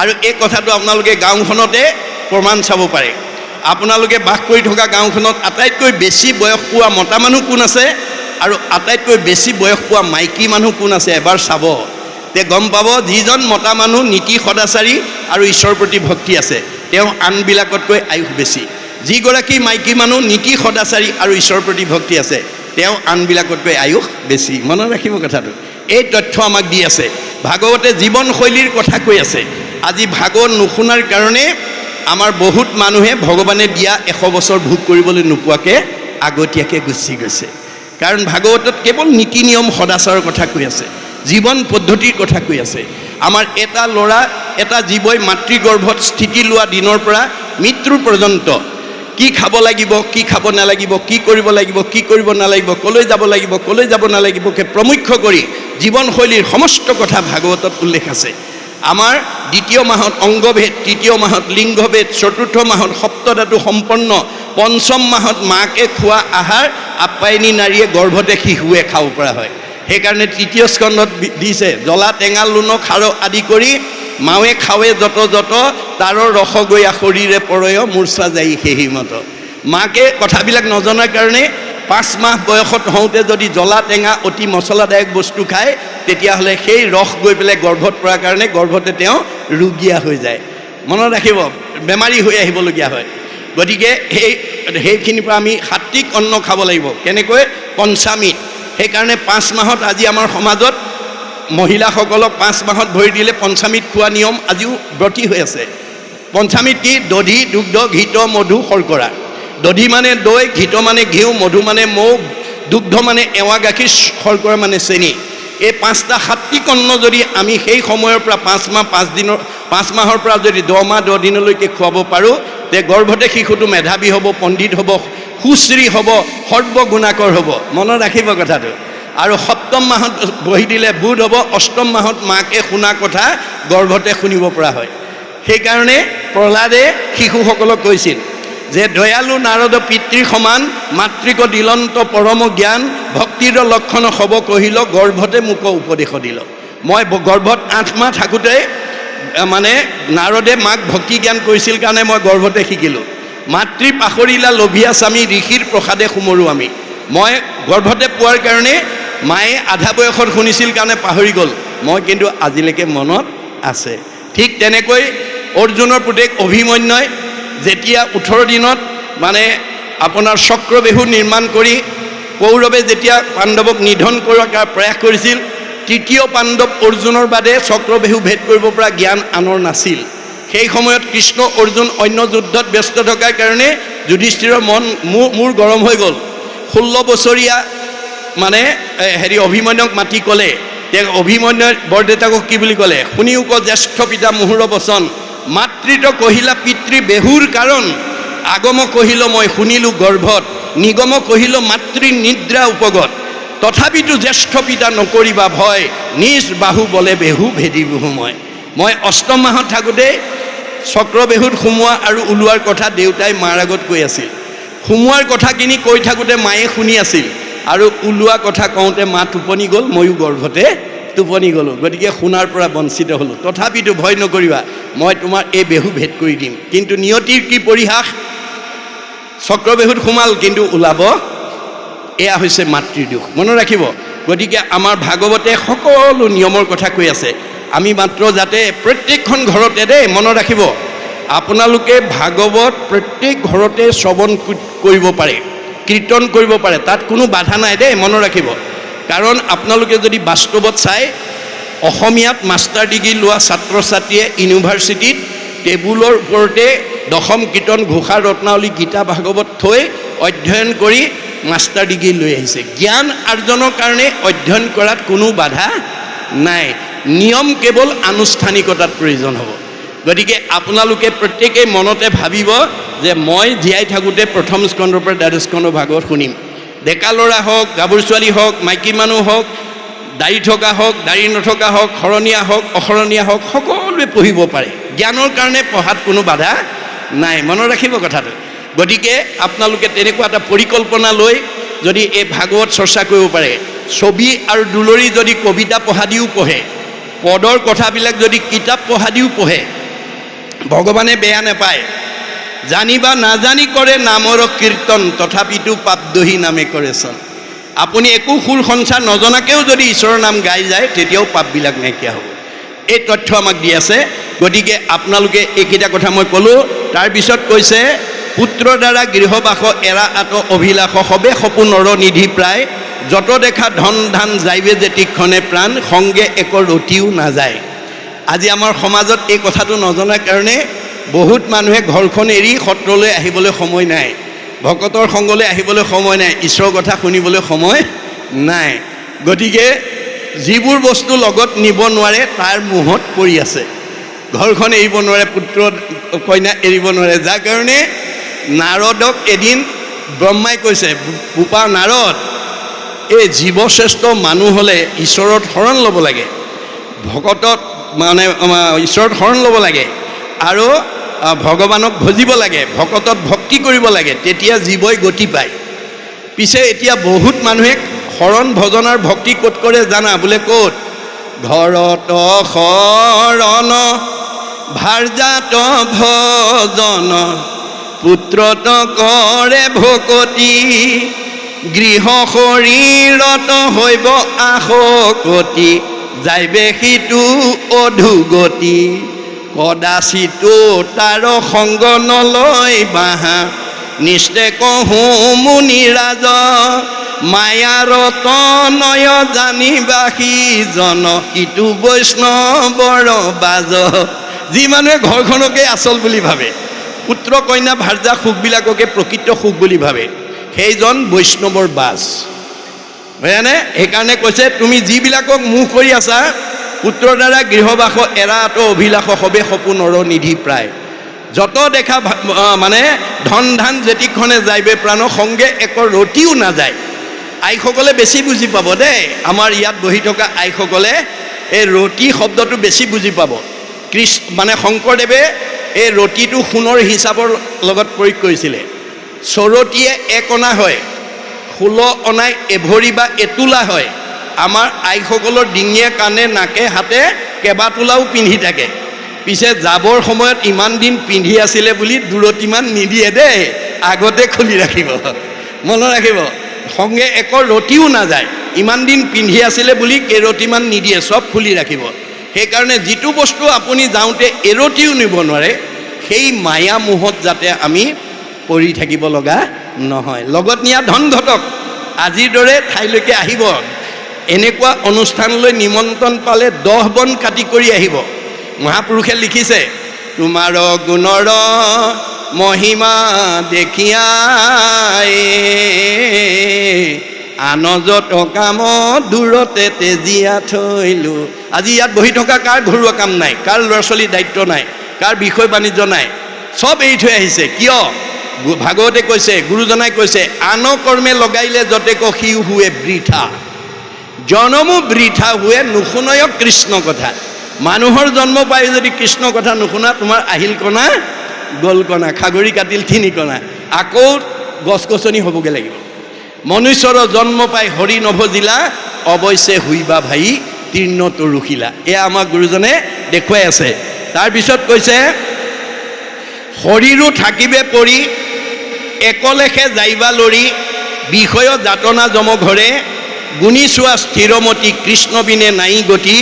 আৰু এই কথাটো আপোনালোকে গাঁওখনতে প্ৰমাণ চাব পাৰে। আপোনালোকে বাস কৰি থকা গাঁওখনত আটাইতকৈ বেছি বয়স পোৱা মতা মানুহ কোন আছে আৰু আটাইতকৈ বেছি বয়স পোৱা মাইকী মানুহ কোন আছে এবাৰ চাব, তে গম পাব যিজন মতা মানুহ নীতি সদাচাৰী আৰু ঈশ্বৰৰ প্ৰতি ভক্তি আছে, তেওঁ আনবিলাকতকৈ আয়ুস বেছি। যিগৰাকী মাইকী মানুহ নীতি সদাচাৰী আৰু ঈশ্বৰৰ প্ৰতি ভক্তি আছে, তেওঁ আনবিলাকতকৈ আয়ুস বেছি। মনত ৰাখিব কথাটো। এই তথ্য আমাক দি আছে। ভাগৱতে জীৱনশৈলীৰ কথা কৈ আছে। আজি ভাগৱত নুশুনাৰ কাৰণে আমাৰ বহুত মানুহে ভগৱানে দিয়া 100 বছৰ ভোগ কৰিবলৈ নোপোৱাকৈ আগতীয়াকৈ গুচি গৈছে। কাৰণ ভাগৱতত কেৱল নীতি নিয়ম সদাচাৰৰ কথা কৈ আছে, জীৱন পদ্ধতিৰ কথা কৈ আছে। আমাৰ এটা ল'ৰা, এটা জীৱই মাতৃগৰ্ভত স্থিতি লোৱা দিনৰ পৰা মৃত্যুৰ পৰ্যন্ত কি খাব লাগিব, কি খাব নালাগিব, কি কৰিব লাগিব, কি কৰিব নালাগিব, কলৈ যাব লাগিব, কলৈ যাব নালাগিবকে প্ৰমুখ্য কৰি জীৱনশৈলীৰ সমস্ত কথা ভাগৱতত উল্লেখ আছে। আমাৰ 2য় মাহত অংগভেদ, 3য় মাহত লিংগভেদ, 4ৰ্থ মাহত সপ্তধাতু সম্পন্ন, 5ম মাহত মাকে খোৱা আহাৰ আপ্যায়নী নাৰীয়ে গৰ্ভতে শিশুৱে খাব পৰা হয়। সেইকাৰণে 3য় স্কন্ধত দিছে, জ্বলা টেঙা লুণ খাৰ আদি কৰি মাৱে খাৱে যত যত, তাৰৰ ৰস গৈয়া শৰীৰে পৰয়, মূৰ্ছা যাই সেহি মত। মাকে কথাবিলাক নজনাৰ কাৰণে 5 মাহ বয়সত হওঁতে যদি জ্বলা টেঙা অতি মছলাদায়ক বস্তু খায়, তেতিয়াহ'লে সেই ৰস গৈ পেলাই গৰ্ভত পৰাৰ কাৰণে গৰ্ভতে তেওঁ ৰোগীয়া হৈ যায়। মনত ৰাখিব, বেমাৰী হৈ আহিবলগীয়া হয়। গতিকে সেইখিনিৰ পৰা আমি সাত্বিক অন্ন খাব লাগিব। কেনেকৈ? পঞ্চামৃত। সেইকাৰণে 5 মাহত আজি আমাৰ সমাজত মহিলাসকলক 5 মাহত ভৰি দিলে পঞ্চামৃত খোৱা নিয়ম আজিও ব্ৰতী হৈ আছে। পঞ্চামৃত কি? দধি, দুগ্ধ, ঘৃত, মধু, শৰ্কৰা। দধি মানে দৈ, ঘৃত মানে ঘিউ, মধু মানে মৌ, দুগ্ধ মানে এৱা গাখীৰ, শৰ্কৰা মানে চেনি। এই 5টা সাত্বিক অন্ন যদি আমি সেই সময়ৰ পৰা 5 মাহৰ পৰা যদি 10 মাহ 10 দিনলৈকে খুৱাব পাৰোঁ, তে গৰ্ভতে শিশুটো মেধাৱী হ'ব, পণ্ডিত হ'ব, সুশ্ৰী হ'ব, সৰ্বগুণাকৰ হ'ব। মনত ৰাখিব কথাটো। আৰু 7ম মাহত বহি দিলে বোধ হ'ব, 8ম মাহত মাকে শুনা কথা গৰ্ভতে শুনিব পৰা হয়। সেইকাৰণে প্ৰহ্লাদে শিশুসকলক কৈছিল যে দয়ালু নাৰদ পিতৃ সমান, মাতৃক দিলন্ত পৰম জ্ঞান, ভক্তিৰ লক্ষণ হ'ব কহিল, গৰ্ভতে মোক উপদেশ দিল। মই গৰ্ভত 8 মাহ থাকোঁতে মানে নাৰদে মাক ভক্তি জ্ঞান কৰিছিল কাৰণে মই গৰ্ভতে শিকিলোঁ। মাতৃ পাহৰিলা লোভিয়া স্বামী, ঋষিৰ প্ৰসাদে সুমৰো আমি। মই গৰ্ভতে পোৱাৰ কাৰণে মায়ে আধা বয়সত শুনিছিল কাৰণে পাহৰি গ'ল, মই কিন্তু আজিলৈকে মনত আছে। ঠিক তেনেকৈ অৰ্জুনৰ পুতেক অভিমন্যুই যেতিয়া 18 দিনত মানে আপোনাৰ চক্ৰবেহু নিৰ্মাণ কৰি কৌৰৱে যেতিয়া পাণ্ডৱক নিধন কৰাৰ প্ৰয়াস কৰিছিল, 3য় পাণ্ডৱ অৰ্জুনৰ বাদে চক্ৰবেহু ভেদ কৰিব পৰা জ্ঞান আনৰ নাছিল। সেই সময়ত কৃষ্ণ অৰ্জুন অন্য যুদ্ধত ব্যস্ত থকাৰ কাৰণে যুধিষ্ঠিৰৰ মূৰ গৰম হৈ গ'ল। 16 বছৰীয়া মানে অভিমন্যুক মাতি ক'লে, তেওঁ অভিমন্যুৰ বৰদেউতাকক কি বুলি ক'লে? শুনিও ক জ্যেষ্ঠ পিতা মুহুৰ বচন, মাতৃত কহিলা পিতৃ বেহুৰ কাৰণ, আগম কহিল মই শুনিলোঁ গৰ্ভত, নিগম কহিল মাতৃ নিদ্ৰা উপগত, তথাপিতো জ্যেষ্ঠ পিতা নকৰিবা ভয়, নিজ বাহু বলে বেহু ভেদি বহু মই 8ম মাহত থাকোঁতে চক্ৰবেহুত সোমোৱা আৰু ওলোৱাৰ কথা দেউতাই মাৰ আগত কৈ আছিল। সোমোৱাৰ কথাখিনি কৈ থাকোঁতে মায়ে শুনি আছিল, আৰু ওলোৱা কথা কওঁতে মা টোপনি গ'ল, ময়ো গৰ্ভতে টোপনি গ'লোঁ। গতিকে শুনাৰ পৰা বঞ্চিত হ'লোঁ। তথাপিতো ভয় নকৰিবা, মই তোমাৰ এই বেহু ভেদ কৰি দিম। কিন্তু নিয়তিৰ কি পৰিহাস, চক্ৰবেহুত সোমাল কিন্তু ওলাব, এয়া হৈছে মাতৃদোষ। মনত ৰাখিব। গতিকে আমাৰ ভাগৱতে সকলো নিয়মৰ কথা কৈ আছে। আমি মাত্ৰ যাতে প্ৰত্যেকখন ঘৰতে দেই মনত ৰাখিব, আপোনালোকে ভাগৱত প্ৰত্যেক ঘৰতে শ্ৰৱণ কৰিব পাৰে, কীৰ্তন কৰিব পাৰে, তাত কোনো বাধা নাই দেই, মনত ৰাখিব। কাৰণ আপোনালোকে যদি বাস্তৱত চাই, অসমীয়াত মাষ্টাৰ ডিগ্ৰী লোৱা ছাত্ৰ ছাত্ৰীয়ে ইউনিভাৰ্চিটিত টেবুলৰ ওপৰতে দশম কীৰ্তন, ঘোষা, ৰত্নাৱলী, গীতা, ভাগৱত থৈ অধ্যয়ন কৰি মাষ্টাৰ ডিগ্ৰী লৈ আহিছে। জ্ঞান আৰ্জনৰ কাৰণে অধ্যয়ন কৰাত কোনো বাধা নাই, নিয়ম কেৱল আনুষ্ঠানিকতাত প্ৰয়োজন হ'ব। গতিকে আপোনালোকে প্ৰত্যেকেই মনতে ভাবিব যে মই জীয়াই থাকোঁতে প্ৰথম স্কন্ধৰ পৰা দ্বাদশ স্কন্ধৰ ভাগৱত শুনিম। ডেকা ল'ৰা হওক, গাভৰু ছোৱালী হওক, মাইকী মানুহ হওক, দাড়ি থকা হওক, দাড়ি নথকা হওক, শৰণীয়া হওক, অশৰণীয়া হওক, সকলোৱে পঢ়িব পাৰে। জ্ঞানৰ কাৰণে পঢ়াত কোনো বাধা নাই, মনত ৰাখিব কথাটো। গতিকে আপোনালোকে তেনেকুৱা এটা পৰিকল্পনা লৈ যদি এই ভাগৱত চৰ্চা কৰিব পাৰে, ছবি আৰু দুলৰি যদি কবিতা পঢ়া দিও পঢ়ে, পদৰ কথাবিলাক যদি কিতাপ পঢ়া দিও পঢ়ে, ভগৱানে বেয়া নাপায়। জানিবা নাজানি কৰে নামৰ কীৰ্তন, তথাপিতো পাপ দহি নামে কৰেচোন। আপুনি একো সুৰ সঞ্চাৰ নজনাকেও যদি ঈশ্বৰৰ নাম গাই যায়, তেতিয়াও পাপবিলাক নাইকিয়া হ'ব। এই তথ্য আমাক দি আছে। গতিকে আপোনালোকে এইকেইটা কথা মই ক'লোঁ। তাৰপিছত কৈছে, পুত্ৰ দ্বাৰা গৃহবাস এৰা আত অভিলাষ, সবে সপোন নিধি প্ৰায়, যত দেখা ধন ধান যাইবে যেতিক্ষণে প্ৰাণ, সংগে এক ৰতিও নাযায়। আজি আমাৰ সমাজত এই কথাটো নজনাৰ কাৰণে বহুত মানুহে ঘৰখন এৰি সত্ৰলৈ আহিবলৈ সময় নাই, ভকতৰ সংগলৈ আহিবলৈ সময় নাই, ঈশ্বৰৰ কথা শুনিবলৈ সময় নাই। গতিকে যিবোৰ বস্তু লগত নিব নোৱাৰে তাৰ মোহত পৰি আছে। ঘৰখন এৰিব নোৱাৰে, পুত্ৰ কন্যা এৰিব নোৱাৰে, যাৰ কাৰণে নাৰদক এদিন ব্ৰহ্মাই কৈছে, বোপা নাৰদ, এই জীৱশ্ৰেষ্ঠ মানুহ হ'লে ঈশ্বৰত শৰণ ল'ব লাগে, ভকতত মানে ঈশ্বৰত শৰণ ল'ব লাগে আৰু ভগৱানক ভজিব লাগে, ভকতত ভক্তি কৰিব লাগে, তেতিয়া জীৱই গতি পায়। পিছে এতিয়া বহুত মানুহে শৰণ ভজনাৰ ভক্তি ক'ত কৰে জানা? বোলে ক'ত? ঘৰত শৰণ ভাৰ্যাত ভজন, পুত্ৰত কৰে ভকতি, গৃহ শৰীৰত হৈব আশকতি, যাইবে সিটো অধুগতি, কদাচিতো তাৰ সংগ নলয় বাহা, নিশ্চয় কহোঁ মুনিৰাজ, মায়াৰত নয় জানিবাসী জন, সিটো বৈষ্ণৱৰ বাজ। যি মানুহে ঘৰখনকে আচল বুলি ভাবে, পুত্ৰ কন্যা ভাৰ্যা সুখবিলাককে প্ৰকৃত সুখ বুলি ভাবে, সেইজন বৈষ্ণৱৰ বাজ, হয়নে? সেইকাৰণে কৈছে, তুমি যিবিলাকক মুখ কৰি আছা, পুত্ৰৰ দ্বাৰা গৃহবাস এৰা আত অভিলাষ, সবে সপোন নিধি প্ৰায়, যত দেখা মানে ধন ধান যেতিক্ষণে যাইবে প্ৰাণ, সংগে এক ৰতিও নাযায়। আইসকলে বেছি বুজি পাব দেই, আমাৰ ইয়াত বহি থকা আইসকলে এই ৰতি শব্দটো বেছি বুজি পাব। মানে শংকৰদেৱে এই ৰতিটো সোণৰ হিচাপৰ লগত প্ৰয়োগ কৰিছিলে। চৰতিয়ে 1 অনা হয়, 16 অনাই এভৰি বা এতোলা হয়। আমাৰ আইসকলৰ ডিঙিয়ে কাণে নাকে হাতে কেইবাতোলাও পিন্ধি থাকে। পিছে যাবৰ সময়ত ইমান দিন পিন্ধি আছিলে বুলি দুৰতিমান নিদিয়ে দেই, আগতে খুলি ৰাখিব, মনত ৰাখিব। সংগে এক ৰতিও নাযায়, ইমান দিন পিন্ধি আছিলে বুলি কেইৰতিমান নিদিয়ে, চব খুলি ৰাখিব। সেইকাৰণে যিটো বস্তু আপুনি যাওঁতে এৰতিও নিব নোৱাৰে, সেই মায়া মোহত যাতে আমি পৰি থাকিব লগা নহয়। লগত নিয়া ধন ঘটক, আজিৰ দৰে ঠাইলৈকে আহিব, এনেকুৱা অনুষ্ঠানলৈ নিমন্ত্ৰণ পালে 10 বন কাটি কৰি আহিব। মহাপুৰুষে লিখিছে, তোমাৰ গুণৰ মহিমা দেখিয়াই, আন যত কাম দূৰতে তেজিয়া থৈলো। আজি ইয়াত বহি থকা কাৰ ঘৰুৱা কাম নাই, কাৰ ল'ৰা ছোৱালীৰ দায়িত্ব নাই, কাৰ বিষয় বাণিজ্য নাই, চব এৰি থৈ আহিছে। কিয়? ভাগৱতে কৈছে, গুৰুজনাই কৈছে, আন কৰ্মে লগাইলে যতে সি হুৱে বৃথা, জনমো বৃথা হুৱে নুশুনয় কৃষ্ণ কথা। মানুহৰ জন্ম পাই যদি কৃষ্ণ কথা নুশুনা, তোমাৰ আহিল কণা গ'ল কণা, খাগৰি কাটিল 3 কণা, আকৌ গছ গছনি হ'বগৈ লাগিব। মনুষ্যৰ জন্ম পাই হৰি নভজিলা, অৱশ্যে হুইবা ভাই তীৰ্ণটো ৰুখিলা। এয়া আমাৰ গুৰুজনে দেখুৱাই আছে। তাৰপিছত কৈছে, শৰীৰো থাকিবে পৰি, একলেখে যাইবা লৰি, বিষয় যাতনা জম ঘৰে, গুণি চোৱা স্থিৰমতি, কৃষ্ণ বিনে নাই গতি,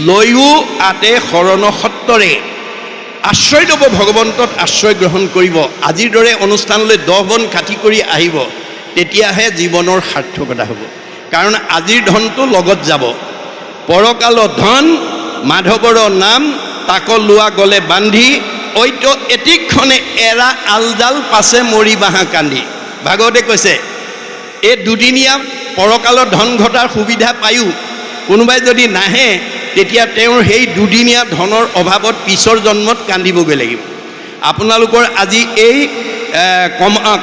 লৈও আতে শৰণ সত্তৰে আশ্ৰয় ল'ব, ভগৱন্তত আশ্ৰয় গ্ৰহণ কৰিব, আজিৰ দৰে অনুষ্ঠানলৈ 10 বন কাটি কৰি আহিব, তেতিয়াহে জীৱনৰ সাৰ্থকতা হ'ব। কাৰণ আজিৰ ধনটো লগত যাব, পৰকাল ধন মাধৱৰ নাম, তাক লোৱা গ'লে বান্ধি, ঐত এটিক্ষণে এৰা আলজাল পাছে মৰি বাঁহা কান্দি। ভাগৱতে কৈছে এই দুদিনীয়া পৰকালৰ ধন ঘটাৰ সুবিধা পায়ো কোনোবাই যদি নাহে, তেতিয়া তেওঁৰ সেই দুদিনীয়া ধনৰ অভাৱত পিছৰ জন্মত কান্দিবগৈ লাগিব। আপোনালোকৰ আজি এই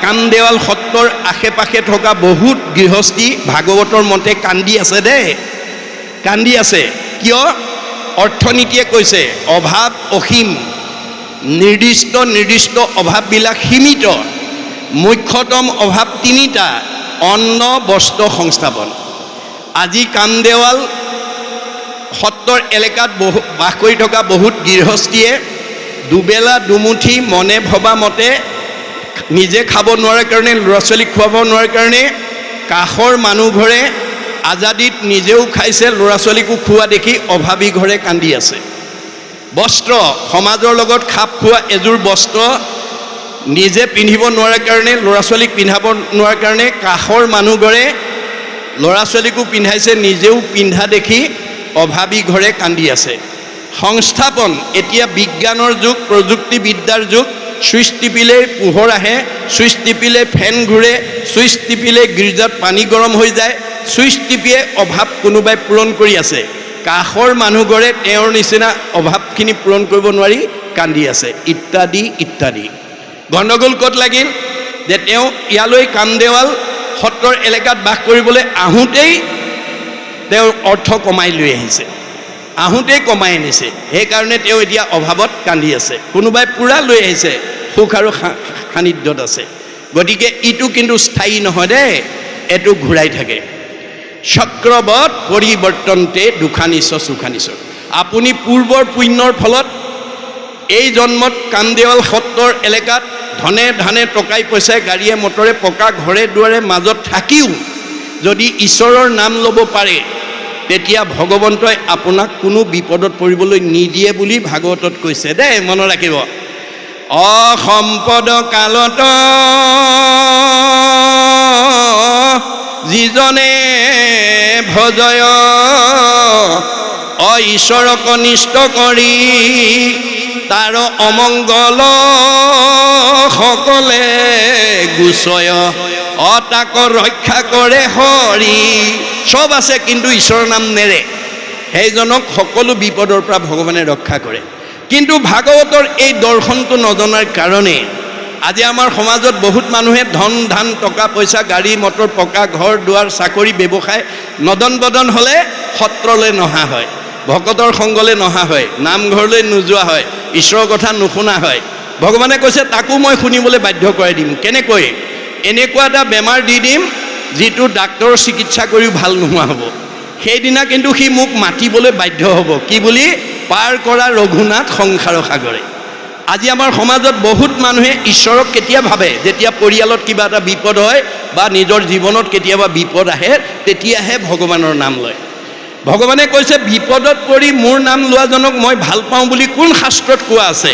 কামদেৱাল সত্ৰৰ আশে পাশে থকা বহুত গৃহস্থী ভাগৱতৰ মতে কান্দি আছে দেই, কান্দি আছে। কিয়? অৰ্থনীতিয়ে কৈছে অভাৱ অসীম, নিৰ্দিষ্ট অভাৱবিলাক সীমিত, মুখ্যতম অভাৱ 3টা: অন্ন, বস্ত্ৰ, সংস্থাপন। আজি কামদেৱাল সত্ৰৰ এলেকাত বাস কৰি থকা বহুত গৃহস্থীয়ে দুবেলা দুমুঠি মনে ভবা মতে নিজে খাব নোৱাৰাৰ কাৰণে, ল'ৰা ছোৱালীক খুৱাব নোৱাৰাৰ কাৰণে কাষৰ মানুহ ঘৰে আজাদিত নিজেও খাইছে, ল'ৰা ছোৱালীকো খোৱা দেখি অভাৱী ঘৰে কান্দি আছে। বস্ত্ৰ, সমাজৰ লগত খাপ খোৱা এযোৰ বস্ত্ৰ নিজে পিন্ধিব নোৱাৰাৰ কাৰণে, ল'ৰা ছোৱালীক পিন্ধাব নোৱাৰাৰ কাৰণে কাষৰ মানুহ ঘৰে ল'ৰা ছোৱালীকো পিন্ধাইছে, নিজেও পিন্ধা দেখি অভাৱী ঘৰে কান্দি আছে। সংস্থাপন, এতিয়া বিজ্ঞানৰ যুগ, প্ৰযুক্তিবিদ্যাৰ যুগ, ছুইচ টিপিলে পোহৰ আহে, ছুইচ টিপিলে ফেন ঘূৰে, ছুইচ টিপিলে গীৰ্জাত পানী গৰম হৈ যায়, ছুইচ টিপিয়ে অভাৱ কোনোবাই পূৰণ কৰি আছে। কাষৰ মানুহ ঘৰে তেওঁৰ নিচিনা অভাৱখিনি পূৰণ কৰিব নোৱাৰি কান্দি আছে, ইত্যাদি ইত্যাদি। গণ্ডগোল ক'ত লাগিল? যে তেওঁ ইয়ালৈ কামদেৱাল সত্ৰৰ এলেকাত বাস কৰিবলৈ আহোঁতেই তেওঁৰ অৰ্থ কমাই লৈ আহিছে, আহোঁতেই কমাই আনিছে, সেইকাৰণে তেওঁ এতিয়া অভাৱত কান্দি আছে। কোনোবাই পূৰা লৈ আহিছে, সুখ আৰু সান্নিধ্যত আছে। গতিকে ইটো কিন্তু স্থায়ী নহয় দেই, এইটো ঘূৰাই থাকে। চক্ৰবৎ পৰিৱৰ্তনতে দুখানিছ সুখানিছ। আপুনি পূৰ্বৰ পুণ্যৰ ফলত এই জন্মত কামদেৱাল সত্ৰৰ এলেকাত ধনে ধানে টকাই পইচাই গাড়ীয়ে মটৰে পকা ঘৰে দুৱাৰে মাজত থাকিও যদি ঈশ্বৰৰ নাম ল'ব পাৰে, তেতিয়া ভগৱন্তই আপোনাক কোনো বিপদত পৰিবলৈ নিদিয়ে বুলি ভাগৱতত কৈছে দেই, মনত ৰাখিব। অসম্পদ কালত যিজনে ভজয়, ঈশ্বৰক নিষ্ঠ কৰি তাৰ অমংগল সকলে গুচয়, তাক ৰক্ষা কৰে হৰি। চব আছে কিন্তু ঈশ্বৰৰ নাম নেৰে, সেইজনক সকলো বিপদৰ পৰা ভগৱানে ৰক্ষা কৰে। কিন্তু ভাগৱতৰ এই দৰ্শনটো নজনাৰ কাৰণে আজি আমাৰ সমাজত বহুত মানুহে ধন ধান টকা পইচা গাড়ী মটৰ পকা ঘৰ দুৱাৰ চাকৰি ব্যৱসায় নদন বদন হ'লে সত্ৰলৈ নহা হয়, ভকতৰ সংগলৈ নহা হয়, নামঘৰলৈ নোযোৱা হয়, ঈশ্বৰৰ কথা নুশুনা হয়। ভগৱানে কৈছে তাকো মই শুনিবলৈ বাধ্য কৰাই দিম। কেনেকৈ? এনেকুৱা এটা বেমাৰ দি দিম যিটো ডাক্তৰৰ চিকিৎসা কৰিও ভাল নোহোৱা হ'ব। সেইদিনা কিন্তু সি মোক মাতিবলৈ বাধ্য হ'ব, কি বুলি? পাৰ কৰা ৰঘুনাথ সংসাৰ সাগৰে। আজি আমাৰ সমাজত বহুত মানুহে ঈশ্বৰক কেতিয়া ভাবে? যেতিয়া পৰিয়ালত কিবা এটা বিপদ হয় বা নিজৰ জীৱনত কেতিয়াবা বিপদ আহে, তেতিয়াহে ভগৱানৰ নাম লয়। ভগৱানে কৈছে বিপদত পৰি মোৰ নাম লোৱাজনক মই ভাল পাওঁ বুলি কোন শাস্ত্ৰত কোৱা আছে?